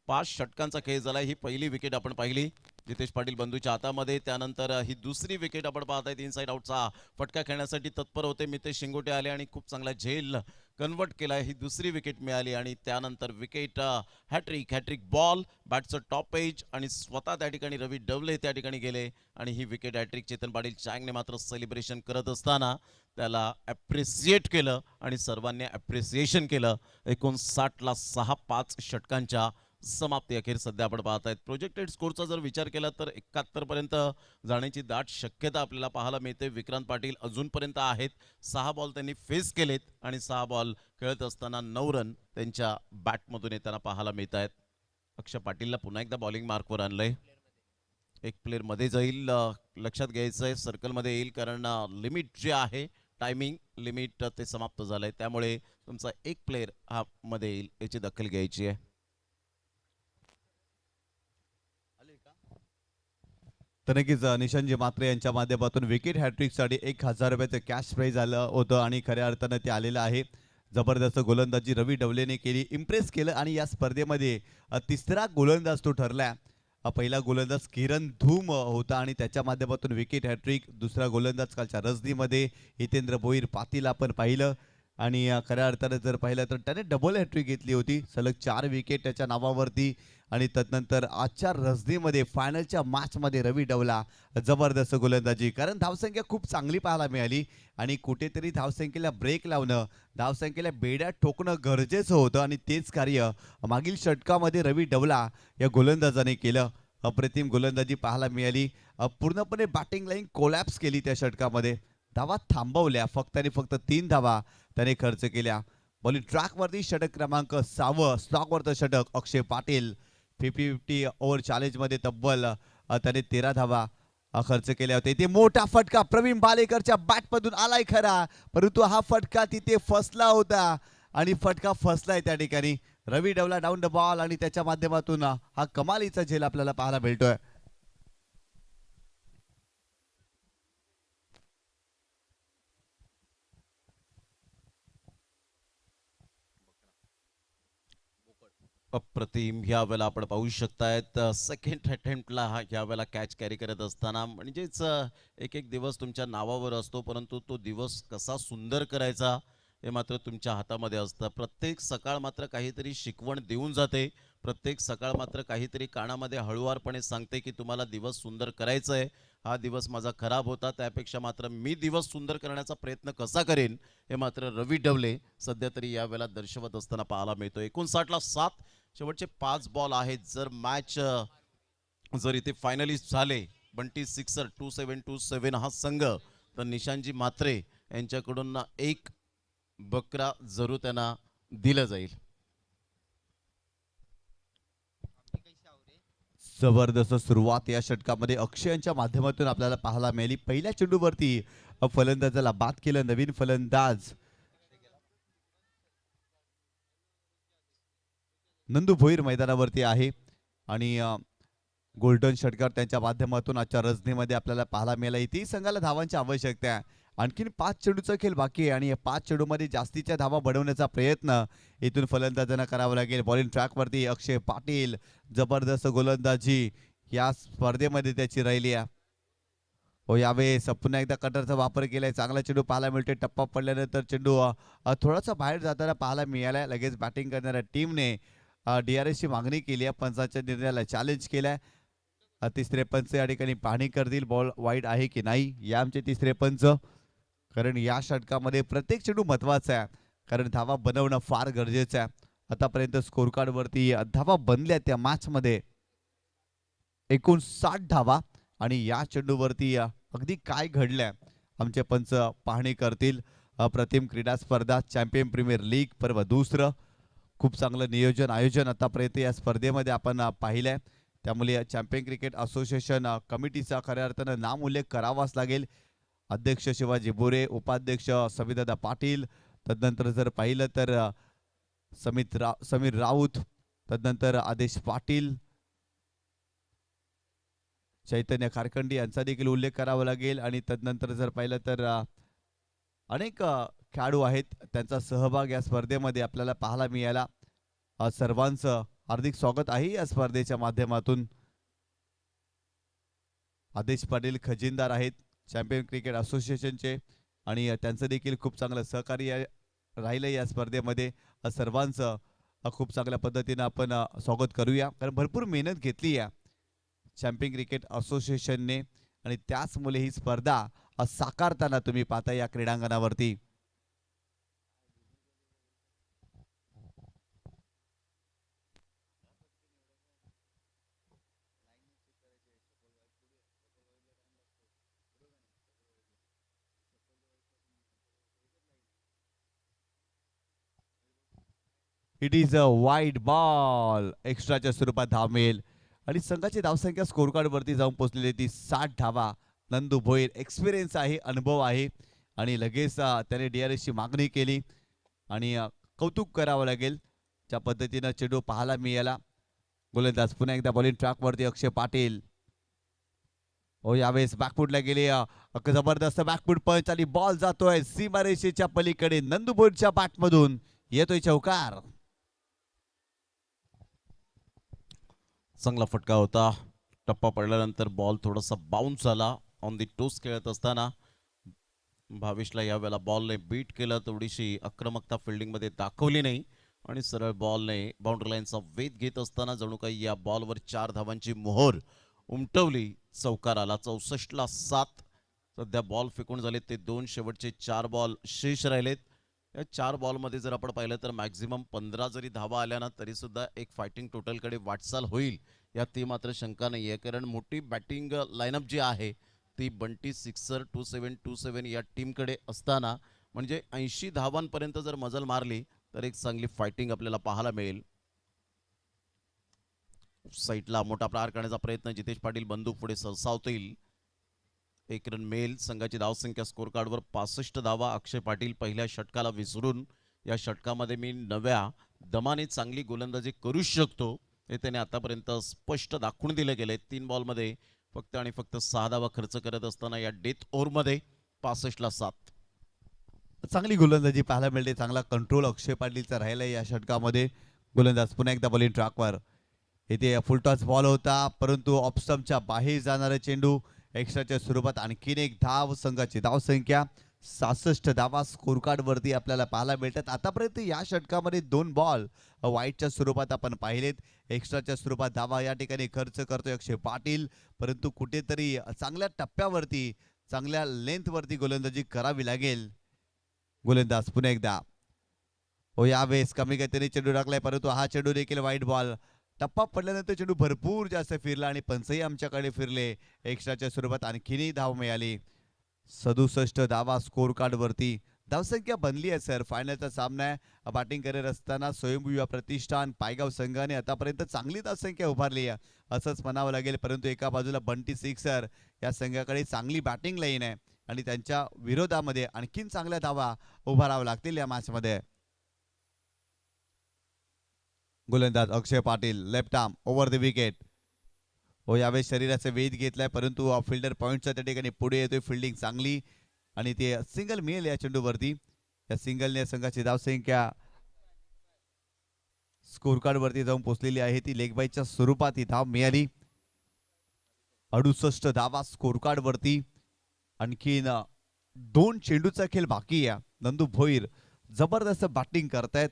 5 षटकांचा खेळ झाला. ही पहिली विकेट आपण पाहिली जितेश पाटील बंधूच्या हातामध्ये. त्यानंतर ही दुसरी विकेट आपण पाहतायत. इनसाइड आउटचा फटका खेळण्यासाठी तत्पर होते मितेश शिंगोटे आले आणि खूप चांगला झेल कन्वर्ट केला. ही दुसरी विकेट मिळाली आणि त्यानंतर विकेट हॅट्रिक बॉल, बॅटचं टॉप एज आणि स्वतः त्या ठिकाणी रवी डवले त्या ठिकाणी गेले आणि ही विकेट हॅट्रिक. चेतन पाटील चांगने मात्र सेलिब्रेशन करत असताना त्याला ॲप्रिसिएट केलं आणि सर्वांनी ॲप्रिसिएशन केलं. 59ला 6 5 षटकांच्या समाप्ती अखेर सध्या आपण पाहतायत. प्रोजेक्टेड स्कोरचा जर विचार केला तर 71 पर्यंत जाण्याची दाट शक्यता आपल्याला पाहायला मिळते. विक्रांत पाटील अजूनपर्यंत आहेत. 6 बॉल त्यांनी फेस केलेत आणि 6 बॉल खेळत असताना 9 रन त्यांच्या बॅटमधून येताना पाहायला मिळत आहेत. अक्षय पाटीलला पुन्हा एकदा बॉलिंग मार्कवर आणलंय. एक प्लेअर मध्ये जाईल, लक्षात घ्यायचंय, सर्कलमध्ये येईल कारण लिमिट जे आहे टायमिंग लिमिट ते समाप्त झालंय. त्यामुळे तुमचा एक प्लेअर हा मध्ये येईल याची दखल घ्यायची आहे. तर नक्कीच निशांजी मात्रे यांच्या माध्यमातून विकेट हॅट्रिकसाठी 1000 रुपयाचं कॅश प्राईज आलं होतं आणि खऱ्या अर्थानं ते आलेलं आहे. जबरदस्त गोलंदाजी रवी डवलेने केली, इम्प्रेस केलं आणि या स्पर्धेमध्ये तिसरा गोलंदाज तो ठरला. पहिला गोलंदाज किरण धूम होता आणि त्याच्या माध्यमातून विकेट हॅट्रिक. दुसरा गोलंदाज कालच्या रजनीमध्ये हितेंद्र भोईर पाटील आपण पाहिलं आणि खऱ्या अर्थानं जर पाहिलं तर त्याने डबल हॅट्रिक घेतली होती. सलग 4 विकेट त्याच्या नावावरती आणि तदनंतर आजच्या रजनीमध्ये फायनलच्या मॅचमध्ये रवी डवला जबरदस्त गोलंदाजी, कारण धावसंख्या खूप चांगली पाहायला मिळाली आणि कुठेतरी धावसंख्येला ब्रेक लावणं, धावसंख्येला बेड्या ठोकणं गरजेचं होतं आणि तेच कार्य मागील षटकामध्ये रवी डवला या गोलंदाजाने केलं. अप्रतिम गोलंदाजी पाहायला मिळाली. पूर्णपणे बॅटिंग लाईन कोलॅप्स केली त्या षटकामध्ये. धावा थांबवल्या, फक्त आणि फक्त 3 धावा त्याने खर्च केल्या. बॉलिंग ट्रॅकवरती षटक क्रमांक 6 स्टॉकवरचं षटक अक्षय पाटील. 50-50 ओव्हर चॅलेंजमध्ये तब्बल त्याने 13 धावा खर्च केल्या होते. ते मोठा फटका प्रवीण बालेकरच्या बॅटमधून आलाय खरा, परंतु हा फटका तिथे फसला होता आणि फटका फसलाय त्या ठिकाणी. रवी डवला डाऊन द बॉल आणि त्याच्या माध्यमातून हा कमालीचा झेल आपल्याला पाहायला मिळतोय. अप्रतिम. ह्या वेळेला आपण पाहू शकतायत सेकंड अटेम्प्टला ह्या वेळेला कॅच कॅरी करत असताना म्हणजेच एक एक दिवस तुमच्या नावावर असतो, परंतु तो दिवस कसा सुंदर करायचा हे मात्र तुमच्या हातामध्ये असतं. प्रत्येक सकाळ मात्र काहीतरी शिकवण देऊन जाते. प्रत्येक सकाळ मात्र काहीतरी कानामध्ये हळुवारपणे सांगते की तुम्हाला दिवस सुंदर करायचा आहे. हा दिवस माझा खराब होता, त्यापेक्षा मात्र मी दिवस सुंदर करण्याचा प्रयत्न कसा करेन हे मात्र रवी डवले सध्या तरी यावेळेला दर्शवत असताना पाहायला मिळतो. 59ला 7 शेवटचे 5 बॉल आहेत. जर मॅच जर इथे फायनलिस्ट झाले बंटी सिक्सर 2727 हा संघ, तर निशांजी मात्रे यांच्याकडून एक बकरा जरूर त्यांना दिलं जाईल. जबरदस्त सुरुवात या षटकामध्ये अक्षयांच्या माध्यमातून आपल्याला पाहायला मिळाली. पहिल्या चेंडूवरती फलंदाजाला बाद केलं. नवीन फलंदाज नंदू भोईर मैदानावरती आहे आणि गोल्डन षटकार त्यांच्या माध्यमातून आजच्या रजनीमध्ये आपल्याला पाहायला मिळाला. इथेही संघाला धावांची आवश्यकता आहे. आणखीन 5 चेंडूचा खेळ बाकी आहे आणि या 5 चेंडूमध्ये जास्तीच्या धावा बनवण्याचा प्रयत्न इथून फलंदाजांना करावा लागेल. बॉलिंग ट्रॅकवरती अक्षय पाटील, जबरदस्त गोलंदाजी या स्पर्धेमध्ये त्याची राहिली आहे. हो, यावेळेस पुन्हा एकदा कटरचा वापर केलाय. चांगला चेंडू पाहायला मिळतोय. टप्पा पडल्यानंतर चेंडू थोडासा बाहेर जाताना पाहायला मिळालाय. लगेच बॅटिंग करणाऱ्या टीमने DRS ची मागणी केली आहे. पंचांच्या निर्णयाला चॅलेंज केलाय. तिसरे पंच या ठिकाणी पाहणी करतील बॉल वाईड आहे की नाही. या आमचे तिसरे पंच, कारण या षटकामध्ये प्रत्येक चेंडू महत्वाचा आहे, कारण धावा बनवणं फार गरजेचं आहे. आतापर्यंत स्कोर कार्ड वरती धावा बनल्या त्या मॅच मध्ये 59 धावा आणि या चेंडूवरती अगदी काय घडलंय आमचे पंच पाहणी करतील. अप्रतिम क्रीडा स्पर्धा चॅम्पियन प्रीमियर लीग पर्व दुसरं. खूप चांगलं नियोजन आयोजन आतापर्यंत या स्पर्धेमध्ये आपण पाहिलंय. त्यामुळे चॅम्पियन क्रिकेट असोसिएशन कमिटीचा खऱ्या अर्थानं नाम उल्लेख करावाच लागेल. अध्यक्ष शिवाजी बोरे, उपाध्यक्ष सविदादा पाटील, तदनंतर जर पाहिलं तर समीर राऊत, तदनंतर आदेश पाटील, चैतन्य खारखंडी यांचा देखील उल्लेख करावा लागेल. आणि तदनंतर जर पाहिलं तर अनेक खेळाडू आहेत, त्यांचा सहभाग या स्पर्धेमध्ये आपल्याला पाहायला मिळाला. सर्वांचं हार्दिक स्वागत आहे या स्पर्धेच्या माध्यमातून. आदेश पाटील खजिनदार आहेत चॅम्पियन क्रिकेट असोसिएशनचे आणि त्यांचं देखील खूप चांगलं सहकार्य राहिलं या स्पर्धेमध्ये. सर्वांचं खूप चांगल्या पद्धतीनं आपण स्वागत करूया, कारण भरपूर मेहनत घेतली या चॅम्पियन क्रिकेट असोसिएशनने आणि त्याचमुळे ही स्पर्धा साकारताना तुम्ही पाहता या क्रीडांगणावरती. It is a wide ball, एक्स्ट्राच्या स्वरूपात धाव मिळेल आणि संघाची धावसंख्या स्कोर कार्ड वरती जाऊन पोहोचलेली ती 60 धावा. नंदू भोईर एक्सपिरियन्स आहे, अनुभव आहे आणि लगेच त्याने DRS ची मागणी केली आणि कौतुक करावं लागेल ज्या पद्धतीनं चेंडू पाहायला मिळाला. गोलंदाज पुन्हा एकदा बॉलिंग ट्रॅक वरती अक्षय पाटील. यावेळेस बॅकफुटला गेले, जबरदस्त बॅकफुट पंच आणि बॉल जातोय सीमारेषेच्या पलीकडे. नंदू भोईरच्या बॅटमधून येतोय चौकार. चांगला फटका होता. टप्पा पडल्यानंतर बॉल थोडासा बाउन्स झाला. ऑन दी टोस खेळत असताना भावेशला यावेळेला बॉलने बीट केलं. थोडीशी आक्रमकता फिल्डिंगमध्ये दाखवली नाही आणि सरळ बॉलने बाउंड्री लाईनचा वेध घेत असताना जणू काही या बॉलवर 4 धावांची मोहर उमटवली. चौकार आला. 64-7 सध्या बॉल फेकून झाले ते 2. शेवटचे 4 बॉल शेष राहिलेत. या 4 बॉलमध्ये जर आपण पाहिलं तर मॅक्झिमम 15 जरी धावा आल्या ना तरी सुद्धा एक फायटिंग टोटलकडे वाटचाल होईल यात ती मात्र शंका नाही आहे. कारण मोठी बॅटिंग लाईनअप जी आहे ती बंटी सिक्सर 2727 या टीमकडे असताना म्हणजे 80 धावांपर्यंत जर मजल मारली तर एक चांगली फायटिंग आपल्याला पाहायला मिळेल. साईडला मोठा प्रहार करण्याचा प्रयत्न जितेश पाटील बंदूक पुढे सरसावतील. 1 रन मिळेल. संघाची धावसंख्या स्कोर कार्डवर 65 धावा. अक्षय पाटील पहिल्या षटकाला विसरून या षटकामध्ये मी नव्या दमाने चांगली गोलंदाजी करू शकतो हे त्याने आतापर्यंत स्पष्ट दाखवून दिले गेले. 3 बॉलमध्ये फक्त आणि फक्त 6 धावा खर्च करत असताना या डेथ ओव्हरमध्ये 65-7 चांगली गोलंदाजी पाहायला मिळते. चांगला कंट्रोल अक्षय पाटीलचा राहिला या षटकामध्ये. गोलंदाज पुन्हा एकदा बॉलिंग ट्रॅकवर. इथे फुलटॉस बॉल होता परंतु ऑफस्टम्पच्या बाहेर जाणारा चेंडू. एक्स्ट्राच्या स्वरूपात आणखीन एक धाव. संघाची धावसंख्या 66 धावा स्कोर कार्ड वरती आपल्याला पाहायला मिळतात. आतापर्यंत या षटकामध्ये 2 बॉल वाईटच्या स्वरूपात आपण पाहिलेत. एक्स्ट्राच्या स्वरूपात धावा या ठिकाणी खर्च करतोय अक्षय पाटील, परंतु कुठेतरी चांगल्या टप्प्यावरती चांगल्या लेंथवरती गोलंदाजी करावी लागेल. गोलंदाज पुन्हा एकदा. यावेळेस कमी गतीने चेंडू टाकलाय परंतु हा चेंडू देखील वाईट बॉल. टप्पा पडल्यानंतर चेंडू भरपूर जास्त फिरला आणि पंचही आमच्याकडे फिरले. एक्स्ट्राच्या स्वरूपात आणखीनही धाव मिळाली. 67 धावा स्कोर कार्ड वरती. धावसंख्या बनली आहे सर. फायनलचा सामना आहे. बॅटिंग करत असताना स्वयंभू प्रतिष्ठान पायगाव संघाने आतापर्यंत चांगली धावसंख्या उभारली आहे असंच म्हणावं लागेल. परंतु एका बाजूला बंटी सिक्सर या संघाकडे चांगली बॅटिंग लाईन आहे आणि त्यांच्या विरोधामध्ये आणखीन चांगल्या धावा उभाराव्या लागतील या मॅचमध्ये. गोलंदाज Akshay Patil left arm over the wicket. यावेळेस शरीराचा वेध घेतलाय परंतु फिल्डर पॉइंटच्या त्या ठिकाणी पुढे येतोय. फिल्डिंग चांगली आणि ते सिंगल मिळेल या चेंडूवरती. या सिंगलने संघाची धावसंख्या स्कोर कार्ड वरती जाऊन पोहोचलेली आहे. ती लेग बायच्या स्वरूपात ही धाव मिळाली. 68 धावा स्कोर कार्ड वरती. आणखीन 2 चेंडूचा खेळ बाकी आहे. नंदू भोईर जबरदस्त बॅटिंग करतायत.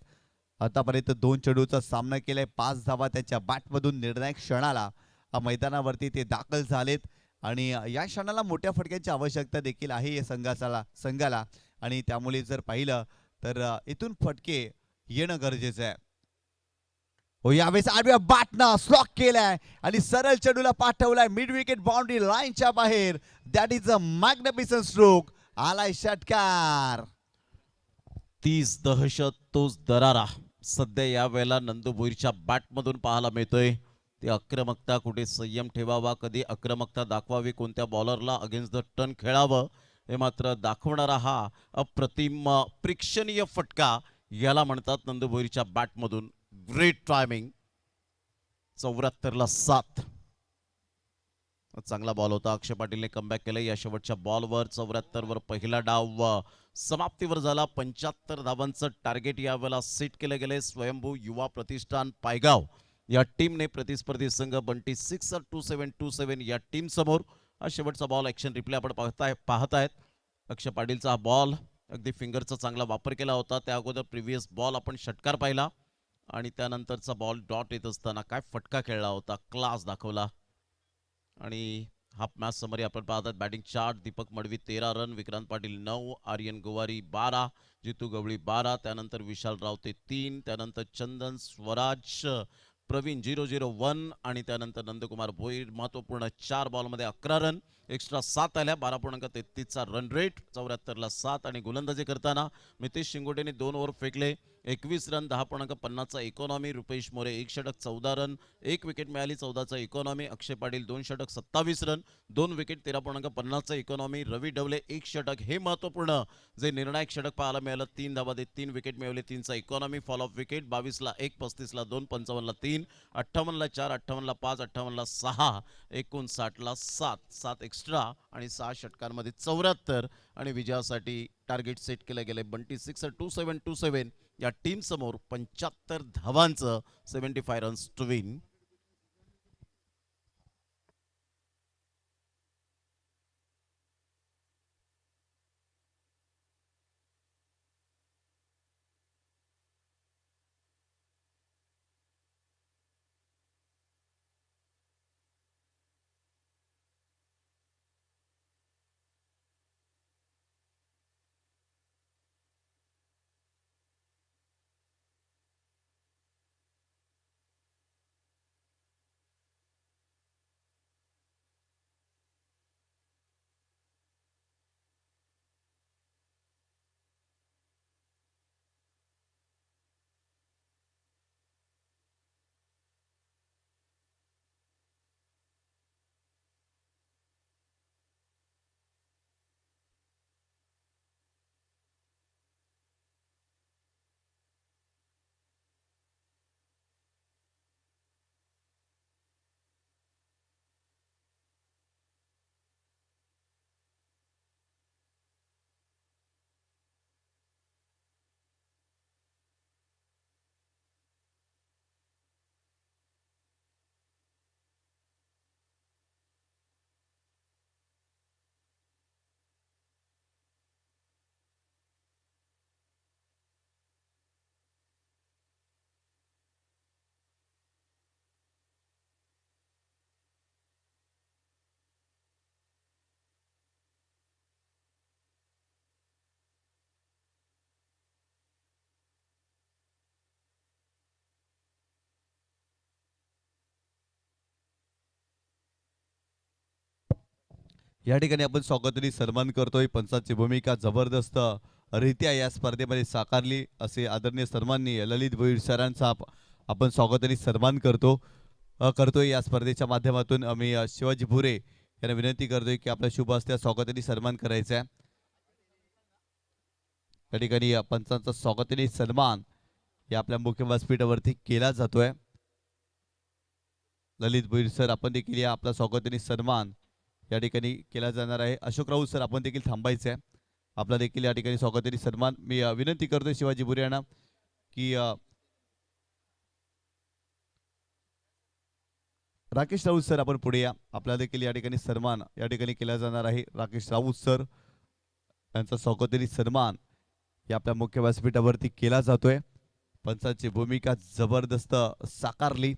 आतापर्यंत 2 चेंडूचा सामना केलाय. 5 धावा त्याच्या बॅटमधून निर्णायक क्षणाला मैदानावरती ते दाखल झालेत आणि या क्षणाला मोठ्या फटक्यांची आवश्यकता देखील आहे या संघाला आणि त्यामुळे जर पाहिलं तर इथून फटके येणं गरजेचं आहे. यावेळेस आडव्या बॅटनं स्लॉक केलाय आणि सरळ चेंडूला पाठवलाय मिड विकेट बाउंड्री लाईनच्या बाहेर. That is a magnificent stroke. आलाय षटकार. 30 दहशत तोच दरारा सध्या या वेळेला नंदू भोईरच्या बॅटमधून पाहायला मिळतोय. ती आक्रमकता कुठे संयम ठेवावा, कधी आक्रमकता दाखवावी, कोणत्या बॉलरला अगेन्स्ट द टर्न खेळावं हे मात्र दाखवणारा हा अप्रतिम प्रेक्षणीय फटका याला म्हणतात नंदुभोईरच्या बॅटमधून ग्रेट टायमिंग. 74ला 7. चांगला बॉल होता. अक्षय पाटीलने कमबॅक केलं या शेवटच्या बॉलवर. 74 वर पहिला डाव समाप्तीवर झाला. 75 धावांचं टार्गेट यावेळेला सेट केले गेले. स्वयंभू युवा प्रतिष्ठान पायगाव या टीमने प्रतिस्पर्धी संघ बंटी 6-27-27 या टीम समोर. हा शेवटचा बॉल ॲक्शन रिप्ले आपण पाहतायत. अक्षय पाटीलचा हा बॉल अगदी फिंगरचा चांगला वापर केला होता. त्या अगोदर प्रिव्हियस बॉल आपण षटकार पाहिला आणि त्यानंतरचा बॉल डॉट येत असताना काय फटका खेळला होता, क्लास दाखवला. आणि हाफ मॅच समरी आपण पाहतात. Batting chart: Deepak Madavi 13 run, Vikrant Patil 9, Aryan Gowari 12, Jitu Gawali 12, त्यानंतर विशाल रावते 3, त्यानंतर चंदन स्वराज, प्रवीण 001 आणि त्यानंतर नंदकुमार भोईर महत्वपूर्ण 4 बॉलमध्ये 11 रन, एक्स्ट्रा 7 आल्या. 12.33चा रन रेट. 74ला 7 आणि गोलंदाजी करताना मितेश शिंगोटेने 2 ओव्हर फेकले. 21 रन, 10.50चा इकॉनॉमी. रुपेश मोरे 1 षटक 14 रन, 1 विकेट मिळाली, 14चा इकॉनॉमी. अक्षय पाटील 2 षटक 27 रन, 2 विकेट, 13.50चा इकॉनॉमी. रवी डवले 1 षटक, हे महत्वपूर्ण जे निर्णायक षटक पाहायला मिळालं. 3 धावा देत 3 विकेट मिळवले, 3चा इकॉनॉमी. फॉल ऑफ विकेट: 22ला 1, 35ला 2, 55ला 3, 58ला 4, 58ला 5, 58ला 6, 59ला 7, 7 एक्स्ट्रा आणि 6 षटकांमध्ये 74 आणि विजयासाठी टार्गेट सेट केले गेले. बंटी 6-27-27 या टीम समोर 75 धावांचं 75 रन्स टू विन. या ठिकाणी आपण स्वागताने सन्मान करतोय. पंचांची भूमिका जबरदस्त रित्या या स्पर्धेमध्ये साकारली असे आदरणीय सन्माननीय ललित भोईर सरांचा आपण स्वागताने सन्मान करतोय. या स्पर्धेच्या माध्यमातून आम्ही शिवाजी भुरे यांना विनंती करतोय की आपल्या शुभ हस्ते स्वागताने सन्मान करायचा आहे. या ठिकाणी पंचांचा स्वागताने सन्मान या आपल्या मुख्य व्यासपीठावरती केला जातोय. ललित भोईर सर आपण देखील या आपला स्वागताने सन्मान या ठिकाणी केला जाणार आहे. अशोक राऊत सर आपण देखील थांबायचं आहे. आपला देखील या ठिकाणी स्वागताने सन्मान मी विनंती करतोय शिवाजी भुरे यांना की राकेश राऊत सर आपण पुढे या. आपला देखील या ठिकाणी सन्मान या ठिकाणी केला जाणार आहे. राकेश राऊत सर यांचा स्वागताने सन्मान या आपल्या मुख्य व्यासपीठावरती केला जातोय. पंचांची भूमिका जबरदस्त साकारली.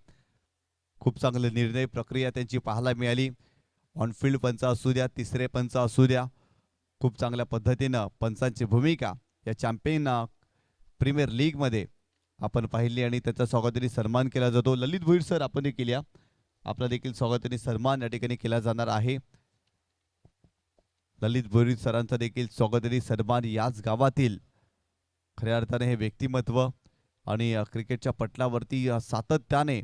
खूप चांगले निर्णय प्रक्रिया त्यांची पाहायला मिळाली. ऑनफिल्ड पंच असू द्या, तिसरे पंच असू द्या, खूप चांगल्या पद्धतीनं पंचांची भूमिका या चॅम्पियन प्रीमियर लीगमध्ये आपण पाहिली आणि त्याचा स्वागताने सन्मान केला जातो. ललित भोईर सर आपण देखील या आपला देखील स्वागताने सन्मान या ठिकाणी केला जाणार आहे. ललित भोईर सरांचा देखील स्वागताने सन्मान. याच गावातील खऱ्या अर्थाने हे व्यक्तिमत्व आणि क्रिकेटच्या पटलावरती सातत्याने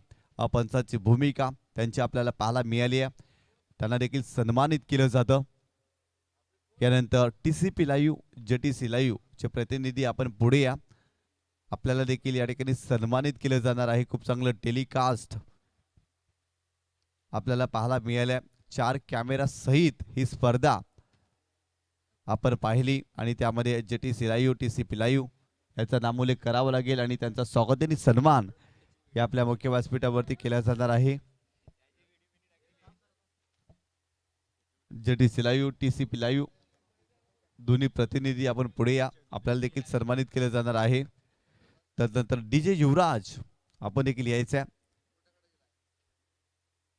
पंचांची भूमिका त्यांची आपल्याला पाहायला मिळाली आहे. त्यांना देखील सन्मानित केलं जातं. यानंतर TCP लाईव्ह, JTC लाईव्ह चे प्रतिनिधी आपण पुढे या. आपल्याला देखील या ठिकाणी सन्मानित केलं जाणार आहे. खूप चांगलं टेलिकास्ट आपल्याला पाहायला मिळाल्या. 4 कॅमेरा सहित ही स्पर्धा आपण पाहिली आणि त्यामध्ये JTC लाईव्ह, TCP लाईव्ह याचा नामोल्लेख करावा लागेल आणि त्यांचा स्वागताने सन्मान या आपल्या मुख्य व्यासपीठावरती केला जाणार आहे. JTC लाईव्ह, TCP लाईव्ह दोन्ही प्रतिनिधी आपण पुढे या, आपल्याला देखील सन्मानित केलं जाणार आहे. त्यानंतर DJ युवराज आपण देखील यायचं.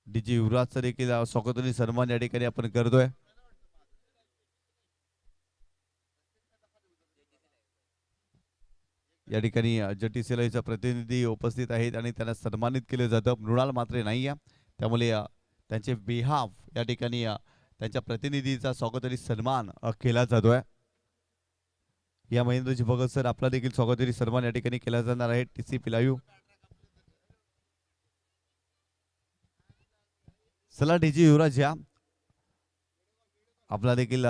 DJ युवराजचा देखील स्वागताने सन्मान या ठिकाणी आपण करतोय. या ठिकाणी JTC लाईव्हचा प्रतिनिधी उपस्थित आहेत आणि त्यांना सन्मानित केलं जातं. मृणाल मात्र नाही आहे, त्यामुळे त्यांचे बिहाफ या ठिकाणी त्यांच्या प्रतिनिधीचा स्वागताने सन्मान केला जातोय. या महेंद्रजी भगत सर आपला देखील स्वागताने सन्मान या ठिकाणी केला जाणार आहे. TCP लाईव्ह चला DJ युवराज या, आपला देखील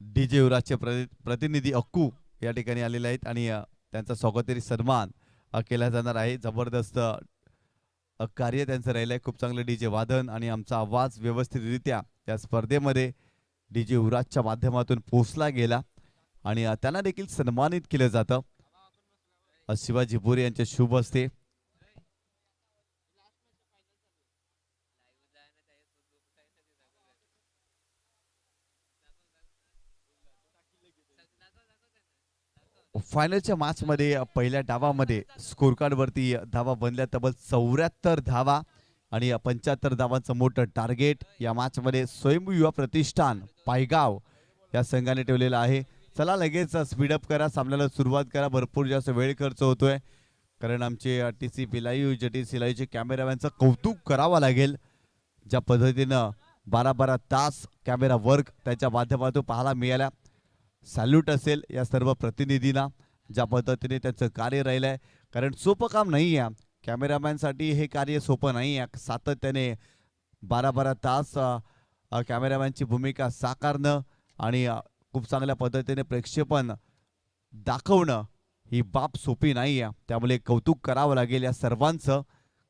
DJ युवराजचे प्रतिनिधी अक्कू या ठिकाणी आलेले आहेत आणि त्यांचा स्वागताने सन्मान केला जाणार आहे. जबरदस्त कार्य त्यांचं राहिलंय. खूप चांगलं DJ वादन आणि आमचा आवाज व्यवस्थितरित्या या स्पर्धेमध्ये DJ युवराजच्या माध्यमातून पोहोचला गेला आणि त्यांना देखील सन्मानित केलं जातं. शिवाजी बोरे यांच्या शुभ हस्ते फायनलच्या मॅच मध्ये पहिल्या डावामध्ये स्कोर कार्ड वरती धावा बनल्या तब्बल 74 धावा आणि 75 धावांचं मोठं टार्गेट या मॅच मध्ये स्वयंभू युवा प्रतिष्ठान पायगाव या संघाने ठेवलेलं आहे. चला लगेच स्पीडअप करा, सामन्याला सुरुवात करा. भरपूर जास्त वेळ खर्च होतोय कारण आमचे TCP लाईव्ह, JTC लाईव्हचे कॅमेरामॅनचं कौतुक करावं लागेल. ज्या पद्धतीनं 12-12 तास कॅमेरा वर्क त्याच्या माध्यमातून पाहायला मिळाला. सॅल्यूट असेल या सर्व प्रतिनिधींना, ज्या पद्धतीने त्यांचं कार्य राहिलंय. कारण सोपं काम नाही आहे, कॅमेरामॅनसाठी हे कार्य सोपं नाही आहे. सातत्याने 12-12 तास कॅमेरामॅनची भूमिका साकारणं आणि खूप चांगल्या पद्धतीने प्रक्षेपण दाखवणं ही बाब सोपी नाही आहे. त्यामुळे कौतुक करावं लागेल या सर्वांचं,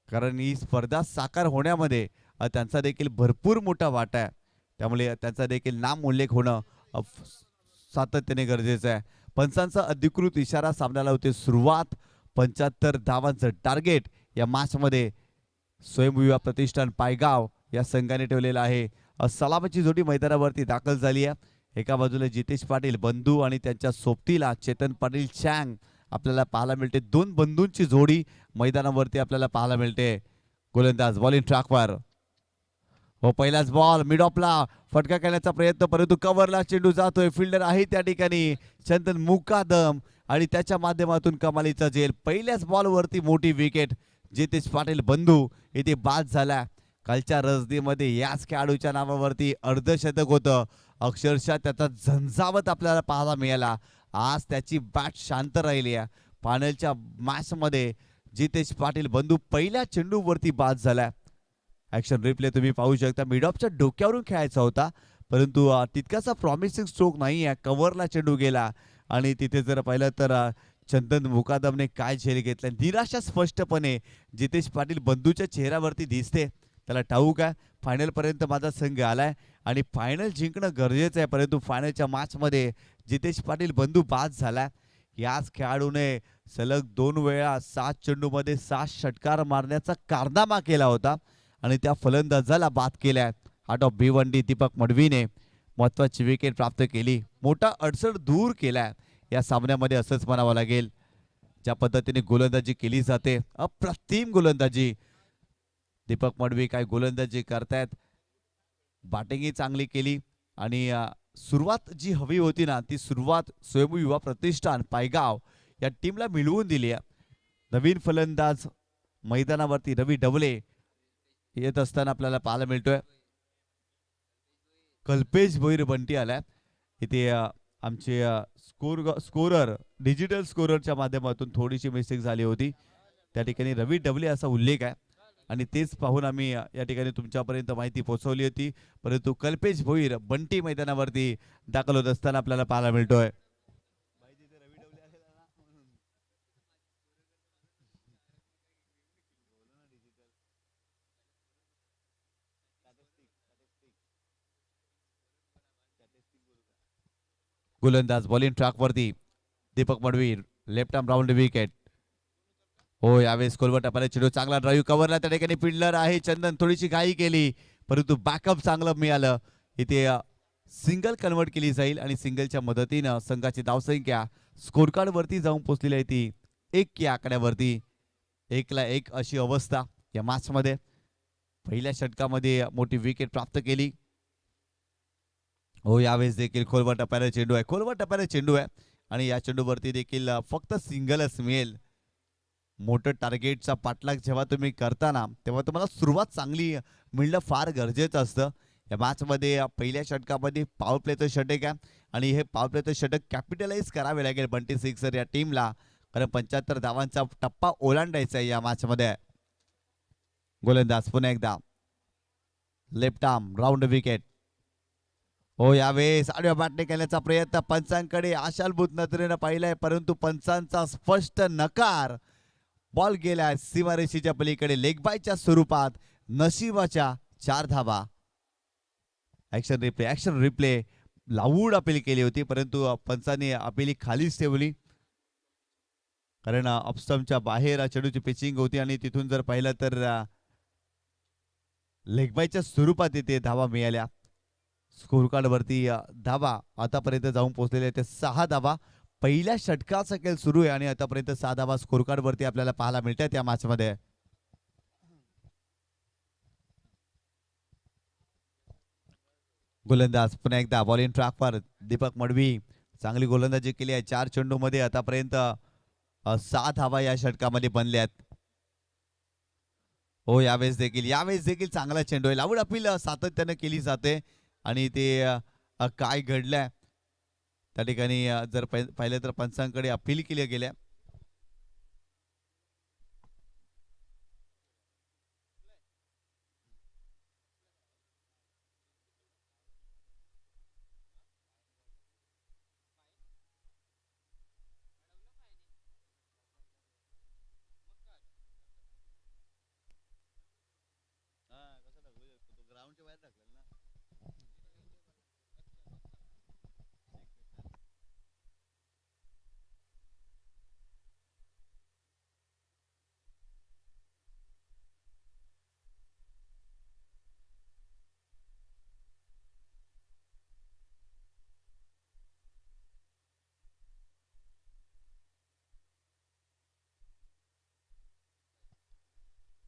कारण ही स्पर्धा साकार होण्यामध्ये त्यांचा देखील भरपूर मोठा वाटा आहे. त्यामुळे त्यांचा देखील नाम उल्लेख होणं सातत्याने गरजेचं आहे. पंचांचा अधिकृत इशारा, सामन्याला होते सुरुवात. 75 धावांचं टार्गेट या मॅच मध्ये स्वयंभू युवा प्रतिष्ठान पायगाव या संघाने ठेवलेलं आहे. सलामीची जोडी मैदानावरती दाखल झाली आहे. एका बाजूला जितेश पाटील बंधू आणि त्यांच्या सोबतीला चेतन पाटील चँग आपल्याला पाहायला मिळते. 2 बंधूंची जोडी मैदानावरती आपल्याला पाहायला मिळते. गोलंदाज बॉलिंग ट्रॅकवर व पहिलाच बॉल मिड ऑफला फटका करण्याचा प्रयत्न, परंतु कव्हरला चेंडू जातोय. फिल्डर आहे त्या ठिकाणी चंदन मुकादम आणि त्याच्या माध्यमातून कमालीचा झेल. पहिल्याच बॉलवरती मोठी विकेट. जितेश पाटील बंधू इथे बाद झाला. कालच्या रजनीमध्ये याच खेळाडूच्या नावावरती अर्धशतक होतं. अक्षरशः त्याचा झंझावत आपल्याला पाहायला मिळाला. आज त्याची बॅट शांत राहिली आहे. फायनलच्या मॅच मध्ये जितेश पाटील बंधू पहिल्या चेंडूवरती बाद झाला. ऍक्शन रिप्ले तुम्ही पाहू शकता. मिडऑफच्या डोक्यावरून खेळायचा होता, परंतु तितकासा प्रॉमिसिंग स्ट्रोक नाही आहे. कव्हरला चेंडू गेला आणि तिथे जर पाहिलं तर चंदन मुकादमने काय झेल घेतला. निराशा स्पष्टपणे जितेश पाटील बंधूच्या चेहऱ्यावरती दिसते. त्याला ठाऊक आहे फायनल पर्यंत माझा संघ आलाय आणि फायनल जिंकणं गरजेचं आहे, परंतु फायनलच्या मॅच मध्ये जितेश पाटील बंधू बाद झाला. याच खेळाडूने सलग 2 वेळा 7 चेंडूमध्ये 7 षटकार मारण्याचा कारनामा केला होता आणि त्या फलंदाजाला बाद केलाय. आउट ऑफ भिवंडी दीपक मडवीने महत्वाची विकेट प्राप्त केली. मोठा अडचण दूर केलाय या सामन्यामध्ये असंच म्हणावं लागेल. ज्या पद्धतीने गोलंदाजी केली जाते, अप्रतिम गोलंदाजी. दीपक मडवी काय गोलंदाजी करतायत. बॅटिंगही चांगली केली आणि सुरुवात जी हवी होती ना, ती सुरुवात स्वयंभू युवा प्रतिष्ठान पायगाव या टीमला मिळवून दिली आहे. नवीन फलंदाज मैदानावरती रवी डवले येत असताना आपल्याला पाहायला मिळतोय. कल्पेश भोईर बंटी आलाय इथे. आमचे स्कोरर डिजिटल स्कोररच्या माध्यमातून थोडीशी मिस्टेक झाली होती. त्या ठिकाणी रवी डबले असा उल्लेख आहे आणि तेच पाहून आम्ही या ठिकाणी तुमच्यापर्यंत माहिती पोहोचवली होती. परंतु कल्पेश भोईर बंटी मैदानावरती दाखल होत असताना आपल्याला पाहायला मिळतोय. गोलंदाज बॉलिंग ट्रॅकवरती Deepak Madvi, left arm round wicket. हो, यावेळेस कोलवर टपाला चेंडू चांगला ड्राईव्ह कव्हरला, त्या ठिकाणी फिल्डर आहे चंदन, थोडीशी घाई केली परंतु बॅकअप चांगलं मिळालं. इथे सिंगल कन्वर्ट केली जाईल आणि सिंगलच्या मदतीनं संघाची धावसंख्या स्कोर कार्ड वरती जाऊन पोहोचलेली आहे ती 1 या आकड्यावरती. 1-1 अशी अवस्था या मॅच मध्ये. पहिल्या षटकामध्ये मोठी विकेट प्राप्त केली. हो, यावेळेस देखील खोलवर टप्प्याला चेंडू आहे, खोलवर टप्प्याला चेंडू आहे आणि या चेंडूवरती देखील फक्त सिंगलच मिळेल. मोठं टार्गेटचा पाठलाग जेव्हा तुम्ही करताना तेव्हा तुम्हाला सुरुवात चांगली मिळणं फार गरजेचं असतं. या मॅचमध्ये पहिल्या षटकामध्ये पॉवर प्लेचं षटक आहे आणि हे पॉवर प्लेचं षटक कॅपिटलाइज करावे लागेल बंटी सिक्सर या टीमला, कारण 75 धावांचा टप्पा ओलांडायचा आहे या मॅचमध्ये. गोलंदाज पुन्हा एकदा लेफ्ट आर्म राऊंड विकेट. हो, यावेळेस आडव्या बॅटने केल्याचा प्रयत्न पंचांकडे आशालभूत नजरेनं पाहिलाय परंतु पंचांचा स्पष्ट नकार. बॉल गेलाय सीमारेषेच्या पलीकडे लेग बायच्या स्वरूपात. नशिबाच्या 4 धावा. ऍक्शन रिप्ले लावूड अपील केली होती परंतु पंचांनी अपील खालीच ठेवली, कारण ऑफस्टंपच्या बाहेर चेंडूची पिचिंग होती आणि तिथून जर पाहिलं तर लेग बायच्या स्वरूपात इथे धावा मिळाल्या. स्कोर कार्ड वरती धावा आतापर्यंत जाऊन पोहोचलेले ते 6 धावा. पहिल्या षटकाचा खेळ सुरू आहे आणि आतापर्यंत 6 धावा स्कोर कार्ड वरती आपल्याला पाहायला मिळतात या मॅच मध्ये. गोलंदाज पुन्हा एकदा बॉलिंग ट्रॅकवर दीपक मडवी, चांगली गोलंदाजी केली आहे. 4 चेंडू मध्ये आतापर्यंत 6 धावा या षटकामध्ये बनल्यात. हो, यावेळेस देखील चांगला चेंडू आहे. लावूड अपील सातत्याने केली जाते आणि ते काय घडलंय त्या ठिकाणी जर पाहिलं तर पंचांकडे अपील केल्या गेल्या.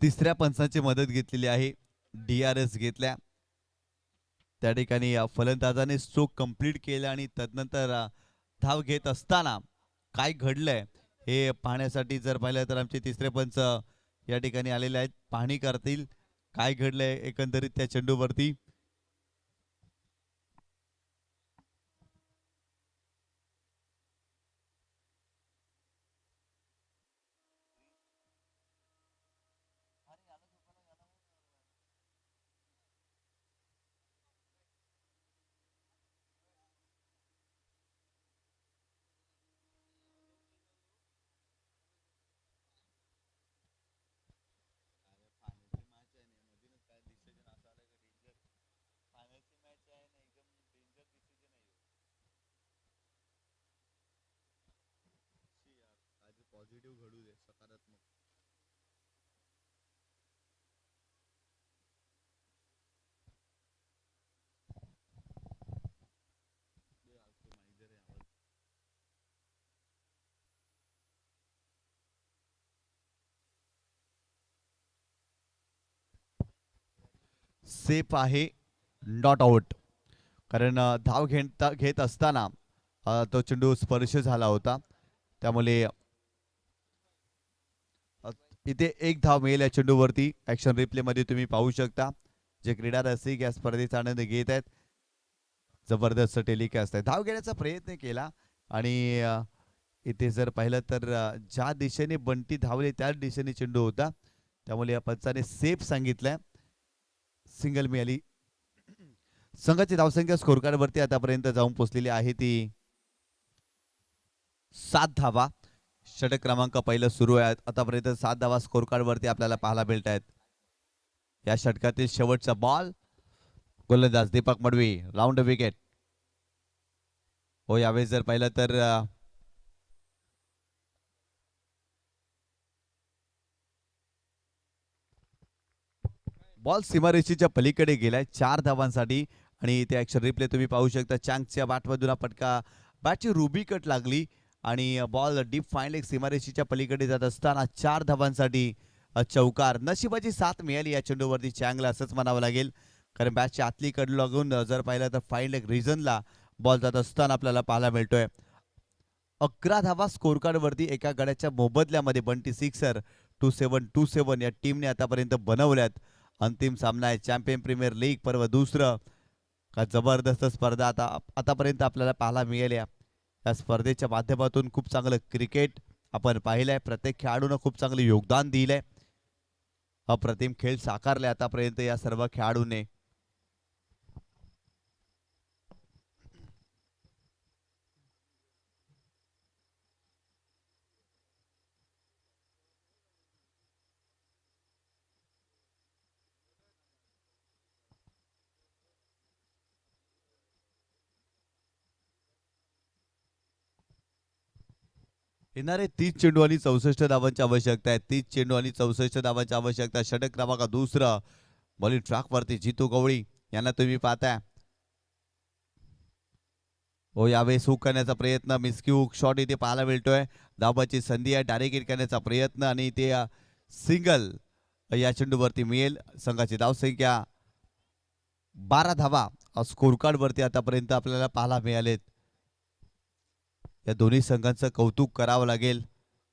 तिसऱ्या पंचांची मदत घेतलेली आहे, DRS घेतल्या. त्या ठिकाणी फलंदाजाने स्ट्रोक कंप्लीट केला आणि तदनंतर धाव घेत असताना काय घडलंय हे पाहण्यासाठी जर पाहिलं तर आमचे तिसरे पंच या ठिकाणी आलेले आहेत, पाहणी करतील काय घडलंय एकंदरीत त्या चेंडूवरती. पॉझिटिव्ह घडू दे, सकारात्मक. सेफ आहे, नॉट आउट, कारण धाव घेत असताना तो चेंडू स्पर्श झाला होता, त्यामुळे इथे 1 धाव मिळेल या चेंडूवरती. ऍक्शन रिप्ले मध्ये तुम्ही पाहू शकता जे क्रीडा रसिक या स्पर्धेचा आनंद घेत आहेत. जबरदस्त टेलिकास्ट आहे. धाव घेण्याचा प्रयत्न केला आणि इथे जर पाहिलं तर ज्या दिशेने बंटी धावले त्याच दिशेने चेंडू होता, त्यामुळे या पंचाने सेफ सांगितलंय. सिंगल मिळाली. संघाची धावसंख्या स्कोर कार्ड वरती आतापर्यंत जाऊन पोहोचलेली आहे ती 7 धावा. षटक क्रमांक पहिलं सुरू आहे. आतापर्यंत 7 धावा स्कोर कार्ड वरती आपल्याला पाहायला मिळत आहेत. या षटकातील शेवटचा बॉल. गोलंदाज दीपक मडवी राऊंड विकेट. हो, यावेळेस जर पाहिलं तर बॉल सीमारेषेच्या पलीकडे गेलाय 4 धावांसाठी आणि ते ऍक्शन रिप्ले तुम्ही पाहू शकता. चांगच्या बॅटमधून हा फटका, बॅटची रुबी कट लागली आणि बॉल डीप फाईन लेग सीमारेषेच्या पलीकडे जात असताना 4 धावांसाठी चौकार. नशिबाची साथ मिळाली या चेंडूवरती चँगला असंच म्हणावं लागेल, कारण बॅटची आतली कड लागून जर पाहिलं तर फाईन लेग रिजनला बॉल जात असताना आपल्याला पाहायला मिळतोय. 11 धावा स्कोर कार्ड वरती एका गड्याच्या मोबदल्यामध्ये बंटी सिक्सर 2727 या टीमने आतापर्यंत बनवल्यात. अंतिम सामना आहे चॅम्पियन प्रीमियर लीग पर्व दुसरं. का जबरदस्त स्पर्धा आतापर्यंत आपल्याला पाहायला मिळाली. या स्पर्धेच्या माध्यमातून खूप चांगलं क्रिकेट आपण पाहिलंय. प्रत्येक खेळाडूनं खूप चांगलं योगदान दिलंय. अप्रतिम खेळ साकारले आतापर्यंत या सर्व खेळाडूंनी. येणारे 30 चेंडू आणि 64 धावांची आवश्यकता आहे. 30 चेंडू आणि 64 धावांची आवश्यकता. षटक क्रमांक दुसरं. बॉलिंग ट्रॅक वरती जितू गवळी यांना तुम्ही पाहताय. हो, यावेळेस हुक करण्याचा प्रयत्न, मिस्की हुक शॉट इथे पाहायला मिळतोय. धावाची संधी आहे, डायरेक्ट हिट करण्याचा प्रयत्न आणि ते सिंगल या चेंडूवरती मिळेल. संघाची धावसंख्या 12 धावा स्कोर कार्ड वरती आतापर्यंत आपल्याला पाहायला मिळालेत. या दोन्ही संघांचं कौतुक करावं लागेल.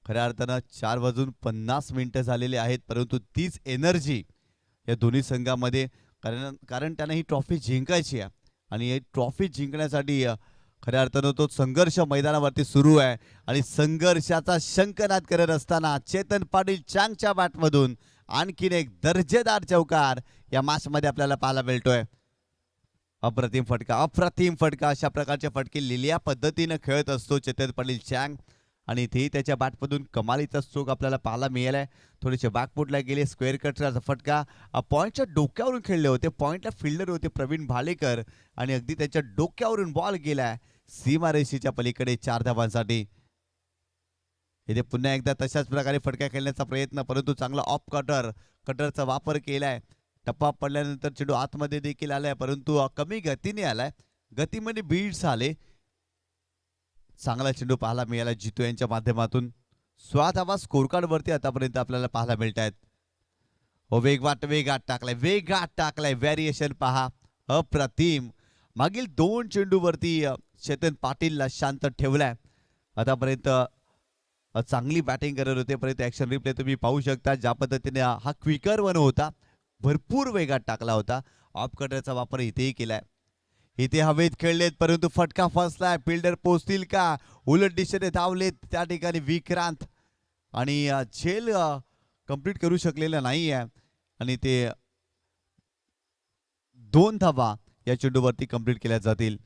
खऱ्या अर्थानं 4 वाजून 50 मिनिटं झालेली आहेत, परंतु तीच एनर्जी या दोन्ही संघामध्ये, कारण त्यांना ही ट्रॉफी जिंकायची आहे आणि ही ट्रॉफी जिंकण्यासाठी खऱ्या अर्थानं तो संघर्ष मैदानावरती सुरू आहे आणि संघर्षाचा शंखनाद करत असताना चेतन पाटील चांगच्या बॅटमधून आणखीन एक दर्जेदार चौकार या मॅचमध्ये आपल्याला पाहायला मिळतोय. अप्रतिम फटका, अप्रतिम फटका. अशा प्रकारचे फटके लिहिल्या पद्धतीनं खेळत असतो चेतन पाटील चँग आणि इथेही त्याच्या बॅटमधून कमालीचा स्ट्रोक आपल्याला पाहायला मिळालाय. थोडेसे बॅकफुटला गेले, स्क्वेअर कटचा फटका. पॉईंटच्या डोक्यावरून खेळले होते. पॉईंटला फिल्डर होते प्रवीण भालेकर आणि अगदी त्याच्या डोक्यावरून बॉल गेलाय सीमारेषेच्या पलीकडे 4 धावांसाठी. इथे पुन्हा एकदा तशाच प्रकारे फटका खेळण्याचा प्रयत्न, परंतु चांगला ऑफ कटरचा वापर केलाय. टप्पा पडल्यानंतर चेंडू आतमध्ये देखील आलाय, परंतु कमी गतीने आलाय. गतीमध्ये बीड्स आले. चांगला चेंडू पाहायला मिळाला जितू यांच्या माध्यमातून. 16 धावा स्कोर कार्ड वरती आतापर्यंत आपल्याला पाहायला मिळत आहेत. हो, वेगात टाकलाय. व्हेरिएशन पहा, अप्रतिम. मागील 2 चेंडूवरती चेतन पाटीलला शांत ठेवलाय. आतापर्यंत चांगली बॅटिंग करत होते, परंतु ऍक्शन रिप्ले तुम्ही पाहू शकता ज्या पद्धतीने हा क्विकर वन होता, भरपूर वेगात टाकला होता. ऑफ कटरचा वापर इथेही केलाय. इथे हवेत खेळलेत, परंतु फटका फसलाय. फिल्डर पोहोचतील का? उलट दिशेने धावलेत त्या ठिकाणी विक्रांत आणि झेल कंप्लीट करू शकलेला नाहीये आणि ते 2 धावा या चेंडूवरती कंप्लीट केल्या जातील.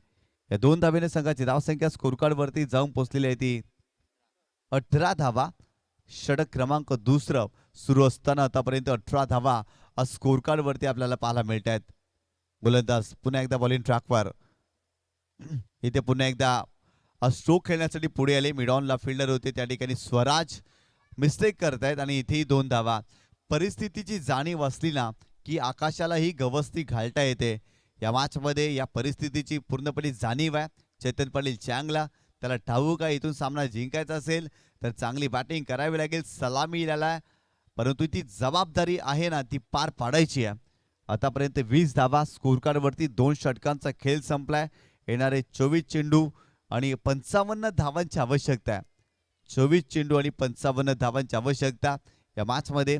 या 2 धावेने संघाची धावसंख्या स्कोर कार्ड वरती जाऊन पोहोचलेली आहे ती 18 धावा. षटक क्रमांक दुसरं सुरू असताना आतापर्यंत 18 धावा स्कोर कार्ड वरती आपल्याला पाहायला मिळत आहेत. गोलंदाज पुन्हा एकदा बॉलिंग ट्रॅकवर. इथे पुन्हा एकदा स्ट्रोक खेळण्यासाठी पुढे आले. मिडॉनला फिल्डर होते त्या ठिकाणी स्वराज मिस्टेक करतायत आणि इथेही 2 धावा. परिस्थितीची जाणीव असली ना की आकाशाला ही गवसती घालता येते. या मॅचमध्ये या परिस्थितीची पूर्णपणे जाणीव आहे चेतन पाटील चँगला. त्याला ठाऊक आहे इथून सामना जिंकायचा असेल तर चांगली बॅटिंग करावी लागेल. सलामी आलाय, परंतु ती जबाबदारी आहे ना ती पार पाडायची आहे. आतापर्यंत 20 धावा स्कोर कार्ड वरती 2 षटकांचा खेळ संपलाय. येणारे 24 चेंडू आणि 55 धावांची आवश्यकता आहे. 24 चेंडू आणि 55 धावांची आवश्यकता या मॅचमध्ये.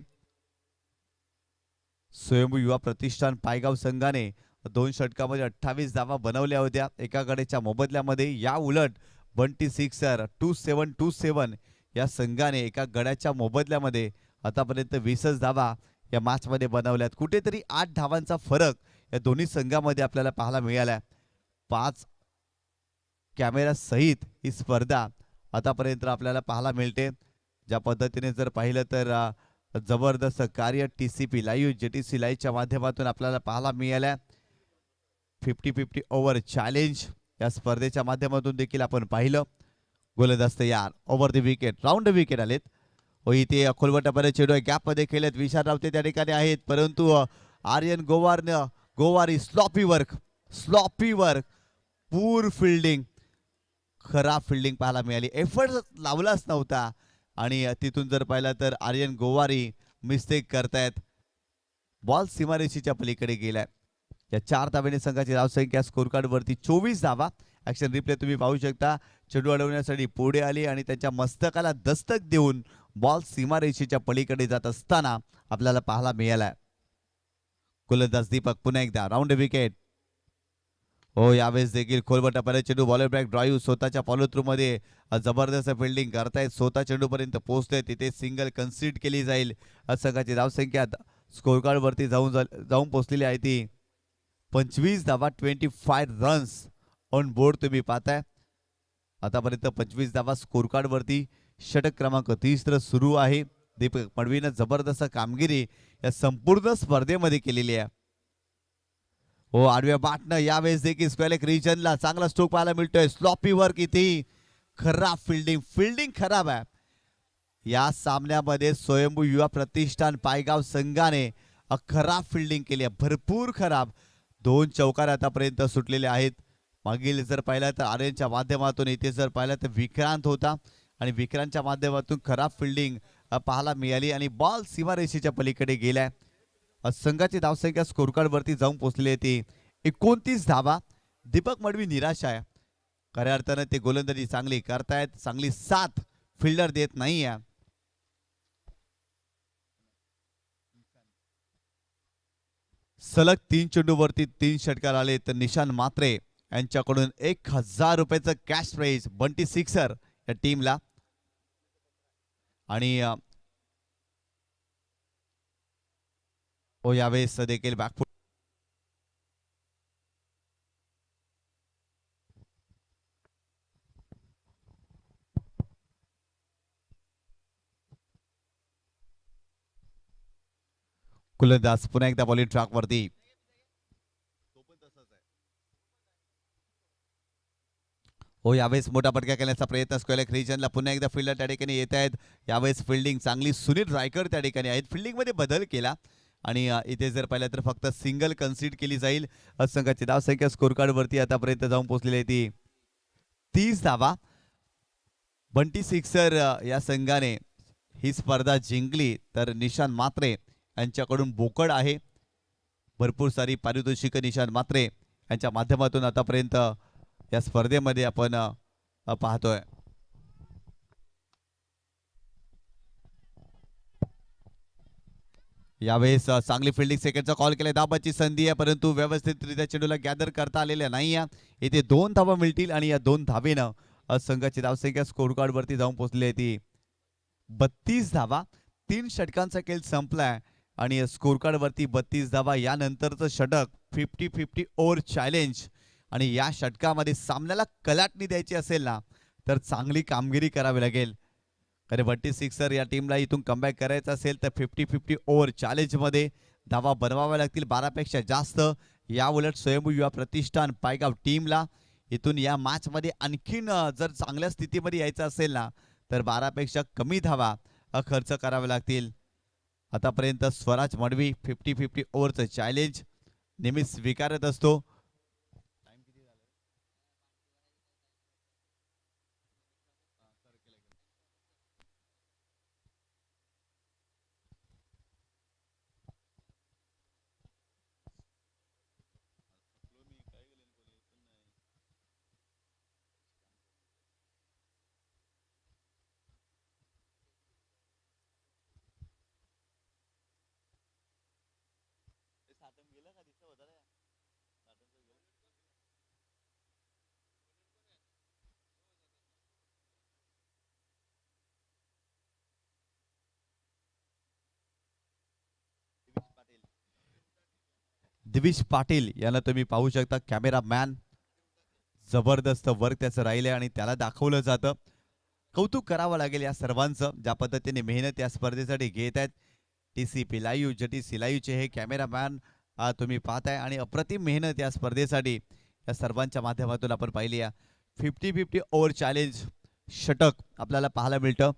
स्वयंभू युवा प्रतिष्ठान पायगाव संघाने 2 षटकामध्ये 28 धावा बनवल्या होत्या एका गड्याच्या मोबदल्यामध्ये. या उलट बंटी सिक्सर 2727 या संघाने एका गड्याच्या मोबदल्यामध्ये आतापर्यंत 20च धावा या मॅचमध्ये बनवल्यात. कुठेतरी 8 धावांचा फरक या दोन्ही संघामध्ये आपल्याला पाहायला मिळाला. 5 कॅमेरा सहित ही स्पर्धा आतापर्यंत आपल्याला पाहायला मिळते. ज्या पद्धतीने जर पाहिलं तर जबरदस्त कार्य TCP लाईव्ह JTC लाईव्हच्या माध्यमातून आपल्याला पाहायला मिळाल्या. 50-50 ओव्हर चॅलेंज या स्पर्धेच्या माध्यमातून देखील आपण पाहिलं. गोलंदाज तयार, over the wicket, round the wicket आलेत. इथे खोलवटापर्यंत चेंडू गॅपमध्ये खेळत विशाल रावते त्या ठिकाणी आहेत, परंतु आर्यन गोवारी स्लॉपी वर्क, पूर फिल्डिंग, खराब फिल्डिंग पाहायला मिळाली. एफर्ट लावलाच नव्हता आणि तिथून जर पाहिलं तर आर्यन गोवारी मिस्टेक करतायत. बॉल सीमारेषेच्या पलीकडे गेलाय. या 4 धावेने संघाची धावसंख्या स्कोर कार्ड वरती 24 धावा. ऍक्शन रिप्ले तुम्ही पाहू शकता. चेंडू अडवण्यासाठी पुढे आली आणि त्यांच्या मस्तकाला दस्तक देऊन बॉल सीमारेषेच्या पलीकडे जात असताना आपल्याला पाहायला मिळालाय. गोलंदाज दीपक पुन्हा एकदा राऊंड विकेट. यावेळेस देखील खोलवटापर्यंत चेंडू बॉलर बॅक ड्राईव्ह स्वतःच्या फॉलो थ्रू मध्ये जबरदस्त फिल्डिंग करतायत. स्वतः चेंडू पर्यंत पोहोचते, तिथे सिंगल कन्सिड केली जाईल. संघाची धावसंख्या स्कोर कार्ड वरती जाऊन पोहोचलेली आहे ती 25 धावा, 25 रन्स ऑन बोर्ड तुम्ही पाहताय. आतापर्यंत 25 धावा स्कोर कार्ड वरती. षटक क्रमांक 30 सुरू आहे. दीपक पडवीनं जबरदस्त कामगिरी या संपूर्ण स्पर्धेमध्ये केलेली आहे. आडव्या बाटनं यावेळेस देखील स्क्वेअर रिजनला चांगला स्ट्रोक पाहायला मिळतोय. स्लॉपी वर्क, इथे खराब फिल्डिंग खराब आहे. या सामन्यामध्ये स्वयंभू युवा प्रतिष्ठान पायगाव संघाने खराब फिल्डिंग केली आहे, भरपूर खराब. 2 चौकार आतापर्यंत सुटलेले आहेत. मागील जर पाहिलं तर आर्यनच्या माध्यमातून, इथे जर पाहिलं तर विक्रांत होता आणि विक्रांतच्या माध्यमातून खराब फिल्डिंग पाहायला मिळाली आणि बॉल सीमारेषेच्या पलीकडे गेलाय. संघाची धावसंख्या स्कोर कार्ड वरती जाऊन पोहोचली आहे 29 धावा. दीपक मडवी निराश आहे. खऱ्या अर्थानं ते गोलंदाजी चांगली करतायत, चांगली साथ फिल्डर देत नाहीये. सलग 3 चेंडूवरती 3 षटकार आले तर निशान मात्रे यांच्याकडून 1000 रुपयाचं कॅश प्राइज बंटी सिक्सर या टीमला. आणि यावेळेस देखील बॅकफुट गोलंदाज पुन्हा एकदा बॉलिंग ट्रॅक वरती. यावेळेस मोठा फटका करण्याचा प्रयत्न स्क्वेअर रिजनला पुन्हा एकदा फिल्डर त्या ठिकाणी येत आहेत. यावेळेस फिल्डिंग चांगली, सुनील रायकर त्या ठिकाणी आहेत. फिल्डिंग मध्ये बदल केला आणि इथे जर पाहिलं तर फक्त सिंगल कन्सिड केली जाईल. संघाची धावसंख्या स्कोर कार्ड वरती आतापर्यंत जाऊन पोहोचलेली आहे ती 30 धावा. बंटी सिक्सर या संघाने ही स्पर्धा जिंकली तर निशान मात्रे यांच्याकडून बोकड आहे. भरपूर सारी पारितोषिक निशान मात्रे यांच्या माध्यमातून आतापर्यंत या स्पर्धेमध्ये आपण पाहतोय. यावेळेस चांगली फिल्डिंग, सेकंडचा कॉल केलाय. धाबाची संधी आहे, परंतु व्यवस्थितरित्या चेंडूला गॅदर करता आलेल्या नाही आहे. इथे 2 धावा मिळतील आणि या 2 धावेनं संघाची धावसंख्या स्कोर कार्ड वरती जाऊन पोहोचली आहे ती 32 धावा. 3 षटकांचा खेळ संपलाय आणि स्कोर कार्ड वरती 32 धावा. यानंतरचं षटक 50-50 ओव्हर चॅलेंज आणि या षटकामध्ये सामन्याला कलाटणी द्यायची असेल ना तर चांगली कामगिरी करावी लागेल. कारण बंटी सिक्सर या टीमला इथून कमबॅक करायचं असेल तर 50-50 ओव्हर चॅलेंजमध्ये धावा बनवाव्या लागतील 12 पेक्षा जास्त. या उलट स्वयंभू युवा प्रतिष्ठान पायगाव टीमला इथून या मॅचमध्ये आणखीन जर चांगल्या स्थितीमध्ये यायचं असेल ना तर 12 पेक्षा कमी धावा खर्च करावे लागतील. आतापर्यंत स्वराज मडवी 50-50 ओव्हरचं चॅलेंज नेहमीच स्वीकारत असतो. दिविश पाटील यांना तुम्ही पाहू शकता. कॅमेरामॅन जबरदस्त वर्क त्याचं राहिलंय आणि त्याला दाखवलं जातं. कौतुक करावं लागेल या सर्वांचं, ज्या पद्धतीने मेहनत या स्पर्धेसाठी घेत आहेत. TCP लाईव्ह JTC लाईव्हचे हे कॅमेरामॅन तुम्ही पाहताय आणि अप्रतिम मेहनत या स्पर्धेसाठी या सर्वांच्या माध्यमातून आपण पाहिली आहे. 50-50 ओव्हर चॅलेंज षटक आपल्याला पाहायला मिळतं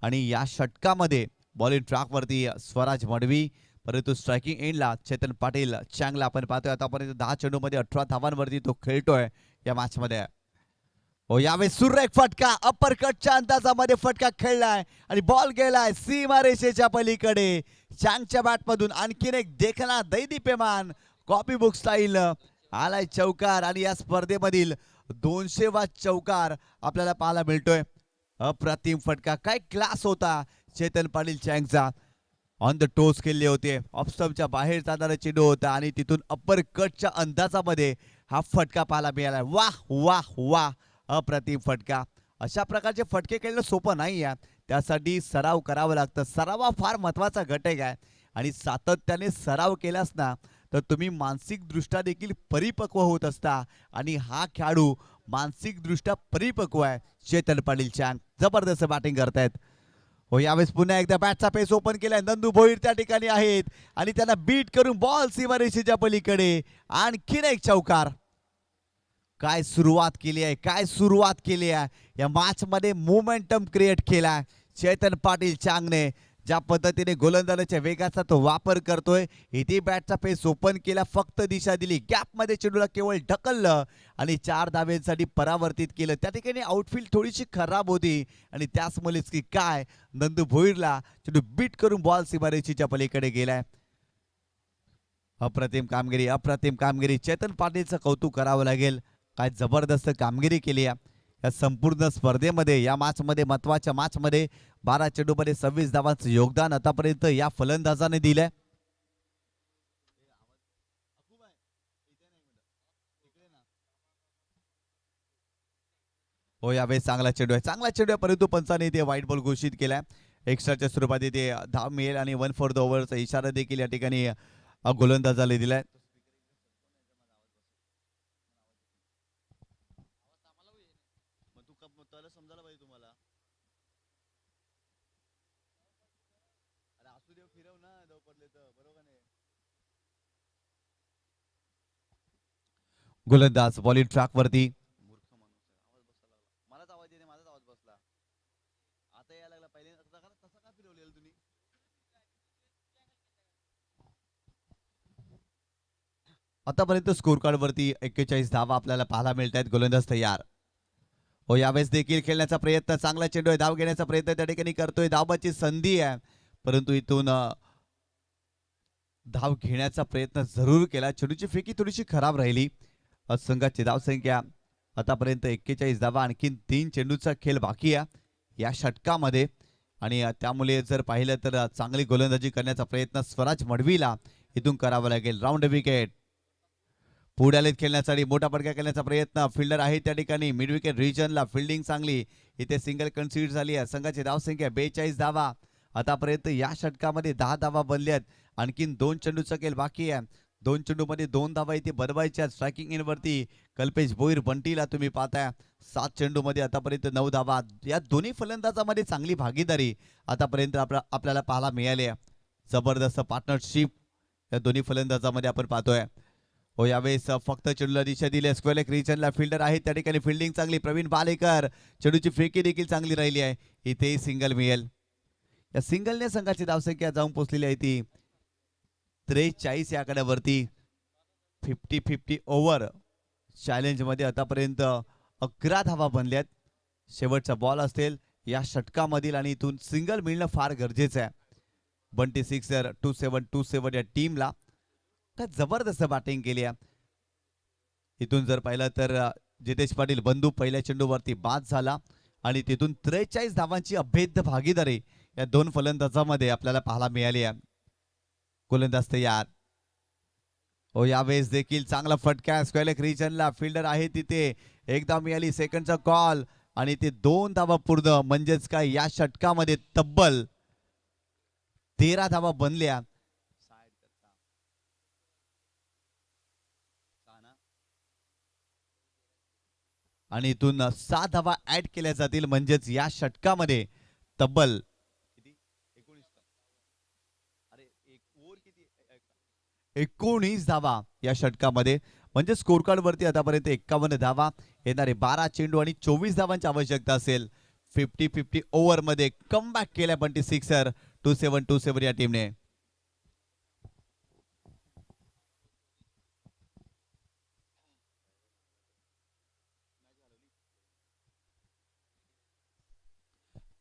आणि या षटकामध्ये बॉलिंग ट्रॅकवरती स्वराज मडवी, परंतु स्ट्रायकिंग एंडला चेतन पाटील चँगला आपण पाहतोय. आतापर्यंत 10 चेंडूमध्ये 18 धावांवरती तो खेळतोय या मॅच मध्ये. हो, यावेळेस सुरेख फटका अप्परकटच्या अंदाजामध्ये फटका खेळलाय आणि बॉल गेलाय सीमारेषेच्या पलीकडे. चँगच्या बॅटमधून आणखीन एक देखना दैदिप्यमान कॉपी बुक स्टाईल आलाय चौकार आणि या स्पर्धेमधील 200वा चौकार आपल्याला पाहायला मिळतोय. अप्रतिम फटका, काय क्लास होता चेतन पाटील चँगचा. ऑन द टोस केले होते, ऑफस्टम्पच्या बाहेर जाणारा चेंडू होता आणि तिथून अप्पर कटच्या अंदाजामध्ये हा फटका पाहायला मिळाला. वाह वाह वाह, अप्रतिम फटका. अशा प्रकारचे फटके खेळणं सोपं नाही आहे, त्यासाठी सराव करावा लागतं. सराव हा फार महत्वाचा घटक आहे आणि सातत्याने सराव केलास ना तर तुम्ही मानसिकदृष्ट्या देखील परिपक्व होत असता आणि हा खेळाडू मानसिकदृष्ट्या परिपक्व आहे. चेतन पाटील चँग जबरदस्त बॅटिंग करतायत. हो, यावेळेस पुन्हा एकदा बॅटचा पेस ओपन केलाय. नंदू भोईर त्या ठिकाणी आहेत आणि त्यांना बीट करून बॉल सीमारेषेच्या पलीकडे आणखीन एक चौकार. काय सुरुवात केली आहे, काय सुरुवात केली आहे या मॅच मध्ये. मोमेंटम क्रिएट केला चेतन पाटील चँगने. ज्या पद्धतीने गोलंदाजाच्या वेगाचा तो वापर करतोय, इथे बॅटचा पेस ओपन केला, फक्त दिशा दिली, गॅप मध्ये चेंडूला केवळ ढकललं आणि 4 धावेसाठी परावर्तित केलं. त्या ठिकाणी आउटफील्ड थोडीशी खराब होती आणि त्याचमुळेच की काय नंदू भोईरला चेंडू बीट करून बॉल सीमारेषेच्या पलीकडे गेलाय. अप्रतिम कामगिरी, अप्रतिम कामगिरी. चेतन पाटीलचं कौतुक करावं लागेल. काय जबरदस्त कामगिरी केली आहे या संपूर्ण स्पर्धेमध्ये. या मॅचमध्ये, महत्वाच्या मॅचमध्ये 12 चेंडूमध्ये 26 धावांचं योगदान आतापर्यंत या फलंदाजाने दिलंय. हो, यावेळेस चांगला चेंडू आहे, चांगला चेंडू आहे, परंतु पंचाने इथे व्हाईट बॉल घोषित केलाय. एक्स्ट्राच्या स्वरूपात इथे धाव मिळेल आणि 1 फॉर द ओव्हरचा इशारा देखील या ठिकाणी गोलंदाजाला दिलाय. समजायला पाहिजे तुम्हाला. अरे असू दे, फिरव ना दव पडले तर, बरोबर नाही. गोलंदाज बॉलिंग ट्रॅक वरती. मूर्ख माणूस आहे, आवाज बसला लागला. मलाच आवाज येते, माझाच आवाज बसला. आता यायला लागला. पहिले तसा का फिरवलेलं तुम्ही? आतापर्यंत स्कोर कार्ड वरती 41 धावा आपल्याला पाहायला मिळत आहेत. गोलंदाज तयार. हो, यावेळेस देखील खेळण्याचा प्रयत्न, चांगला चेंडू आहे, धाव घेण्याचा प्रयत्न त्या ठिकाणी करतोय. धावाची संधी आहे, परंतु इथून धाव घेण्याचा प्रयत्न जरूर केला. चेंडूची फेकी थोडीशी खराब राहिली. संघाची धावसंख्या आतापर्यंत 41 धावा, आणखीन 3 चेंडूचा खेळ बाकी आहे या षटकामध्ये आणि त्यामुळे जर पाहिलं तर चांगली गोलंदाजी करण्याचा प्रयत्न स्वराज मडवीला इथून करावा लागेल. Round wicket. पुढाले खेळण्यासाठी मोठा फटका खेळण्याचा प्रयत्न. फिल्डर आहे त्या ठिकाणी. मिड विकेट रिजनला फिल्डिंग चांगली. इथे सिंगल कन्सिडर झाली आहे. संघाची धावसंख्या 42 धावा. आतापर्यंत या षटकामध्ये 10 धावा बनल्यात. आणखीन 2 चेंडूचा खेळ बाकी आहे. 2 चेंडूमध्ये 2 धावा इथे बनवायच्या. स्ट्रायकिंग इन वरती कल्पेश भोईर बंटीला तुम्ही पाहताय. 7 चेंडूमध्ये आतापर्यंत 9 धावा. या दोन्ही फलंदाजामध्ये चांगली भागीदारी आतापर्यंत आपल्याला पाहायला मिळाली आहे. जबरदस्त पार्टनरशिप या दोन्ही फलंदाजामध्ये आपण पाहतोय. हो, यावेळेस फक्त चेंडूला दिशा दिली. स्क्वेअर लेग रिजनला फिल्डर आहे त्या ठिकाणी. फिल्डिंग चांगली. प्रवीण बालेकर. चेंडूची फेकी देखील चांगली राहिली आहे. इथे सिंगल मिळेल. या सिंगलने संघाची धावसंख्या जाऊन पोहोचलेली आहे ती 43 या आकड्यावरती. 50-50 ओव्हर चॅलेंज मध्ये आतापर्यंत 11 धावा बनल्यात. शेवटचा बॉल असेल या षटकामधील आणि इथून सिंगल मिळणं फार गरजेचं आहे. बंटी सिक्सर 27-27 या टीमला. काय जबरदस्त बॅटिंग केली आहे. इथून जर पाहिलं तर जितेश पाटील बंधू पहिल्या चेंडूवरती बाद झाला आणि तिथून 43 धावांची अभेद्य भागीदारी या 2 फलंदाजांमध्ये आपल्याला पाहायला मिळाली आहे. गोलंदाज तयार. हो, यावेळेस देखील चांगला फटका. स्क्वेअर लेग रिजनला फिल्डर आहे तिथे. एक धाव मिळाली. सेकंडचा कॉल आणि ते 2 धावा पूर्ण. म्हणजेच काय या षटकामध्ये तब्बल 13 धावा बनल्या. आणि इथून 6 धावा ऍड केल्या जातील म्हणजेच या षटकामध्ये तब्बल 19 धावा या षटकामध्ये म्हणजे स्कोर कार्ड वरती आतापर्यंत 51 धावा येणारे 12 चेंडू आणि 24 धावांची आवश्यकता असेल. 50-50 ओव्हर मध्ये कमबॅक केल्या बंटी सिक्सर 2727 या टीमने.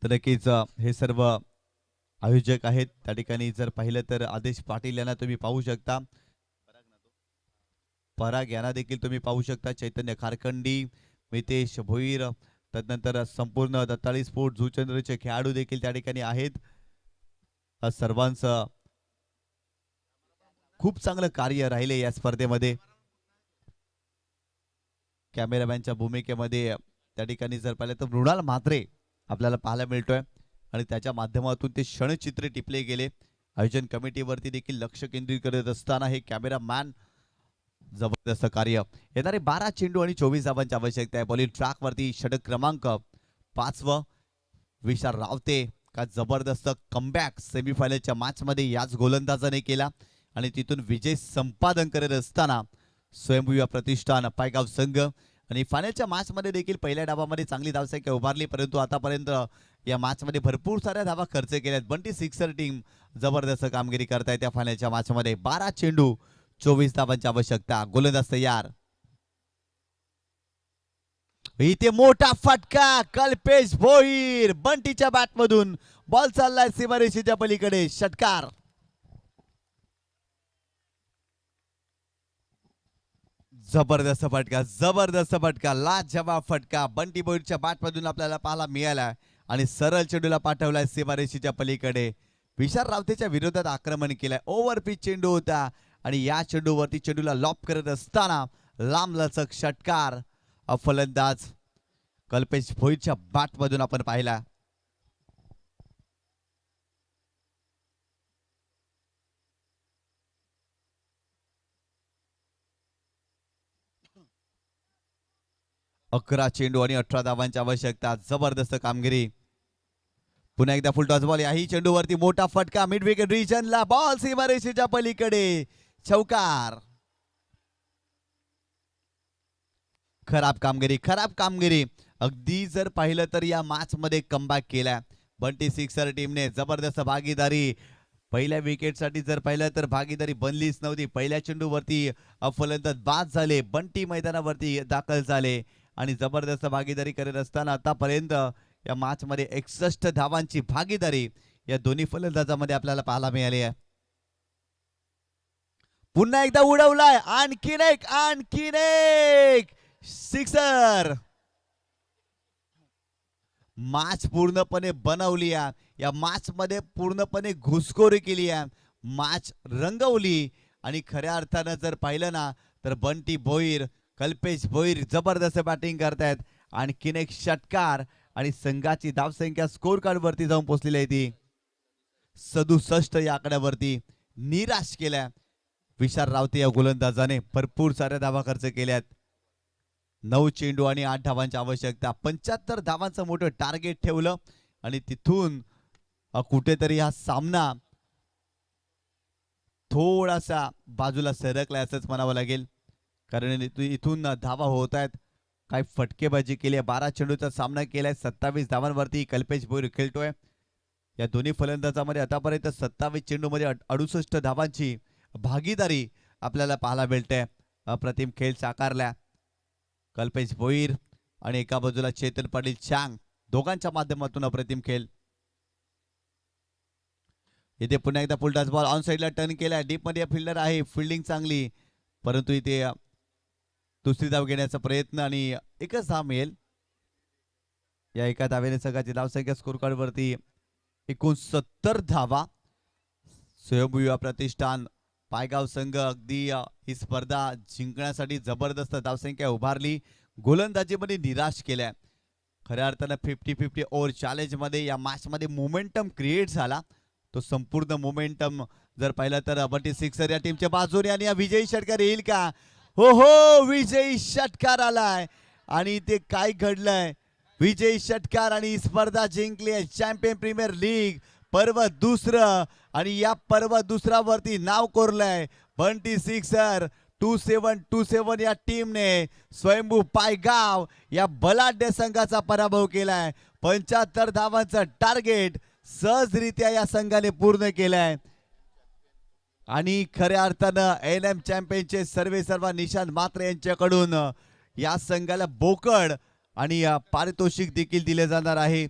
तर नक्कीच हे सर्व आयोजक आहेत. त्या ठिकाणी जर पाहिलं तर आदेश पाटील यांना तुम्ही पाहू शकता, पराग यांना देखील तुम्ही पाहू शकता, चैतन्य खारखंडी, मितेश भोईर, तदनंतर संपूर्ण दत्ताळी स्पोर्ट जुचंद्रचे खेळाडू देखील त्या ठिकाणी आहेत. सर्वांचं खूप चांगलं कार्य राहिले या स्पर्धेमध्ये. कॅमेरामॅनच्या भूमिकेमध्ये त्या ठिकाणी जर पाहिलं तर मृणाल म्हात्रे आपल्याला पाहायला मिळतोय आणि त्याच्या माध्यमातून ते क्षणचित्रे टिपले गेले. आयोजन कमिटीवरती देखील लक्ष केंद्रित करत असताना हे कॅमेरामॅन जबरदस्त कार्य. येणारे 12 चेंडू आणि 24 धावांची आवश्यकता आहे. बॉलिंग ट्रॅक वरती षटक क्रमांक 5 विशाल रावते का जबरदस्त कमबॅक सेमीफायनलच्या मॅच मध्ये याच गोलंदाजाने केला आणि तिथून विजय संपादन करत असताना स्वयंभू प्रतिष्ठान पायगाव संघ आणि फायनलच्या मॅच मध्ये देखील पहिल्या डावामध्ये चांगली धावसंख्या उभारली, परंतु आतापर्यंत या मॅच मध्ये भरपूर साऱ्या धावा खर्च केल्यात. बंटी सिक्सर टीम जबरदस्त कामगिरी करतायत त्या फायनलच्या मॅच मध्ये. 12 चेंडू 24 धावांची आवश्यकता. गोलंदाज तयार. इथे मोठा फटका कल्पेश भोईर बंटीच्या बॅट मधून बॉल चाललाय सीमारेषेच्या पलीकडे. षटकार. जबरदस्त फटका, जबरदस्त फटका, लाजवाब फटका बंटी भोईरच्या बॅट मधून आपल्याला पाहायला मिळाला आणि सरळ चेंडूला पाठवलाय सीमारेषेच्या पलीकडे. विशाल रावतेच्या विरोधात आक्रमण केलंय. ओव्हर पिच चेंडू होता आणि या चेंडूवरती चेंडूला लॉप करत असताना लांब लचक षटकार फलंदाज कल्पेश भोईरच्या बॅट मधून आपण पाहिला. अकरा चेंडू आणि 18 धावांची आवश्यकता. जबरदस्त कामगिरी. पुन्हा एकदा फुल टॉस बॉल. याही चेंडूवरती मोठा फटका मिड विकेट रिजनला. बॉल सीमारेषेच्या पलीकडे. चौकार. खराब कामगिरी, खराब कामगिरी. अगदी जर पाहिलं तर या मॅच मध्ये कमबॅक केला बंटी सिक्सर टीमने. जबरदस्त भागीदारी. पहिल्या विकेट साठी जर पाहिलं तर भागीदारी बनलीच नव्हती. पहिल्या चेंडूवरती फलंदाज बाद झाले. बंटी मैदानावरती दाखल झाले आणि जबरदस्त भागीदारी करत असताना आतापर्यंत या मॅच मध्ये 61 धावांची भागीदारी या दोन्ही फलंदाजामध्ये आपल्याला पाहायला मिळाली आहे. पुन्हा एकदा उडवलाय. आणखीन एक सिक्सर. मॅच पूर्णपणे बनवली आहे. या मॅच मध्ये पूर्णपणे घुसखोरी केली आहे. मॅच रंगवली आणि खऱ्या अर्थानं जर पाहिलं ना तर बंटी भोईर, कल्पेश भोईर जबरदस्त बॅटिंग करतायत. आणखीन एक षटकार आणि संघाची धावसंख्या स्कोर कार्ड वरती जाऊन पोहोचलेली आहे ती 67 या आकड्यावरती. निराश केल्या विशाल रावते या गोलंदाजाने. भरपूर साऱ्या धावा खर्च केल्यात. 9 चेंडू आणि 8 धावांची आवश्यकता. 75 धावांचं मोठं टार्गेट ठेवलं आणि तिथून कुठेतरी हा सामना थोडासा बाजूला सरकलाय असंच म्हणावं लागेल, कारण इथून धावा होत आहेत. काय फटकेबाजी केली आहे. 12 चेंडूचा सामना केलाय. 27 धावांवरती कल्पेश भोईर खेळतोय. या दोन्ही फलंदाजामध्ये आतापर्यंत 27 चेंडूमध्ये 68 धावांची भागीदारी आपल्याला पाहायला मिळते. अप्रतिम खेळ साकारला कल्पेश भोईर आणि एका बाजूला चेतन पाटील चांग, दोघांच्या माध्यमातून अप्रतिम खेळ. इथे पुन्हा एकदा फुल टॉस बॉल ऑन साइडला टर्न केलाय. डीप मध्ये फिल्डर आहे. फिल्डिंग चांगली, परंतु इथे दुसरी धाव घेण्याचा प्रयत्न आणि एकच धाव मिळेल. या एका धावेने संघाची धावसंख्या स्कोर कार्ड वरती 69 धावा. स्वयंभू प्रतिष्ठान पायगाव संघ अगदी ही स्पर्धा जिंकण्यासाठी जबरदस्त धावसंख्या उभारली. गोलंदाजीमध्ये निराश केल्या. खऱ्या अर्थानं 50-50 ओव्हर चॅलेंज मध्ये या मॅच मध्ये मोमेंटम क्रिएट झाला. तो संपूर्ण मोमेंटम जर पाहिलं तर बंटी सिक्सर या टीमच्या बाजूने आणि या विजयी षटकार येईल का? हो हो, विजयी षटकार आलाय आणि ते काय घडलंय. विजय षटकार आणि ही स्पर्धा जिंकली आहे. चॅम्पियन प्रीमियर लीग पर्व दुसरं आणि या पर्व दुसऱ्यावरती नाव कोरलंय बंटी सिक्सर 2727 या टीमने स्वयंभू पायगाव या बलाढ्य संघाचा पराभव केलाय. 75 धावांचं टार्गेट सहजरित्या या संघाने पूर्ण केलंय आणि खऱ्या अर्थानं एनएम चॅम्पियनचे सर्व निशांत मात्र यांच्याकडून या संघाला बोकड आणि पारितोषिक देखील दिले जाणार आहे.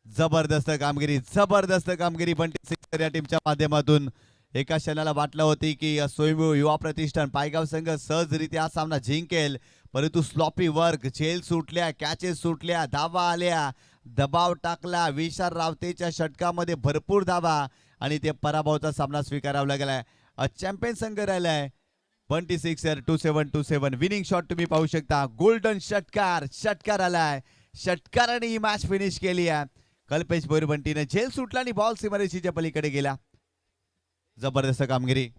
जबरदस्त कामगिरी बंटी सिक्सर या टीमच्या माध्यमातून. एका क्षणाला वाटलं होती की स्वयंभू युवा प्रतिष्ठान पायगाव संघ सहजरित्या हा सामना जिंकेल, परंतु स्लॉपी वर्क, झेल सुटल्या, कॅचेस सुटल्या, धावा आल्या, दबाव टाकला, विशाल रावतेच्या षटकामध्ये भरपूर धावा आणि ते पराभवाचा सामना स्वीकारावा लागलाय. चॅम्पियन संघ राहिलाय बंटी सिक्सर 2727. विनिंग शॉट तुम्ही पाहू शकता. गोल्डन षटकार आलाय. षटकाराने ही मॅच फिनिश केली आहे. कल्पेश बोरबंटीने झेल सुटला आणि बॉल सीमारेषेच्या पलीकडे गेला. जबरदस्त कामगिरी.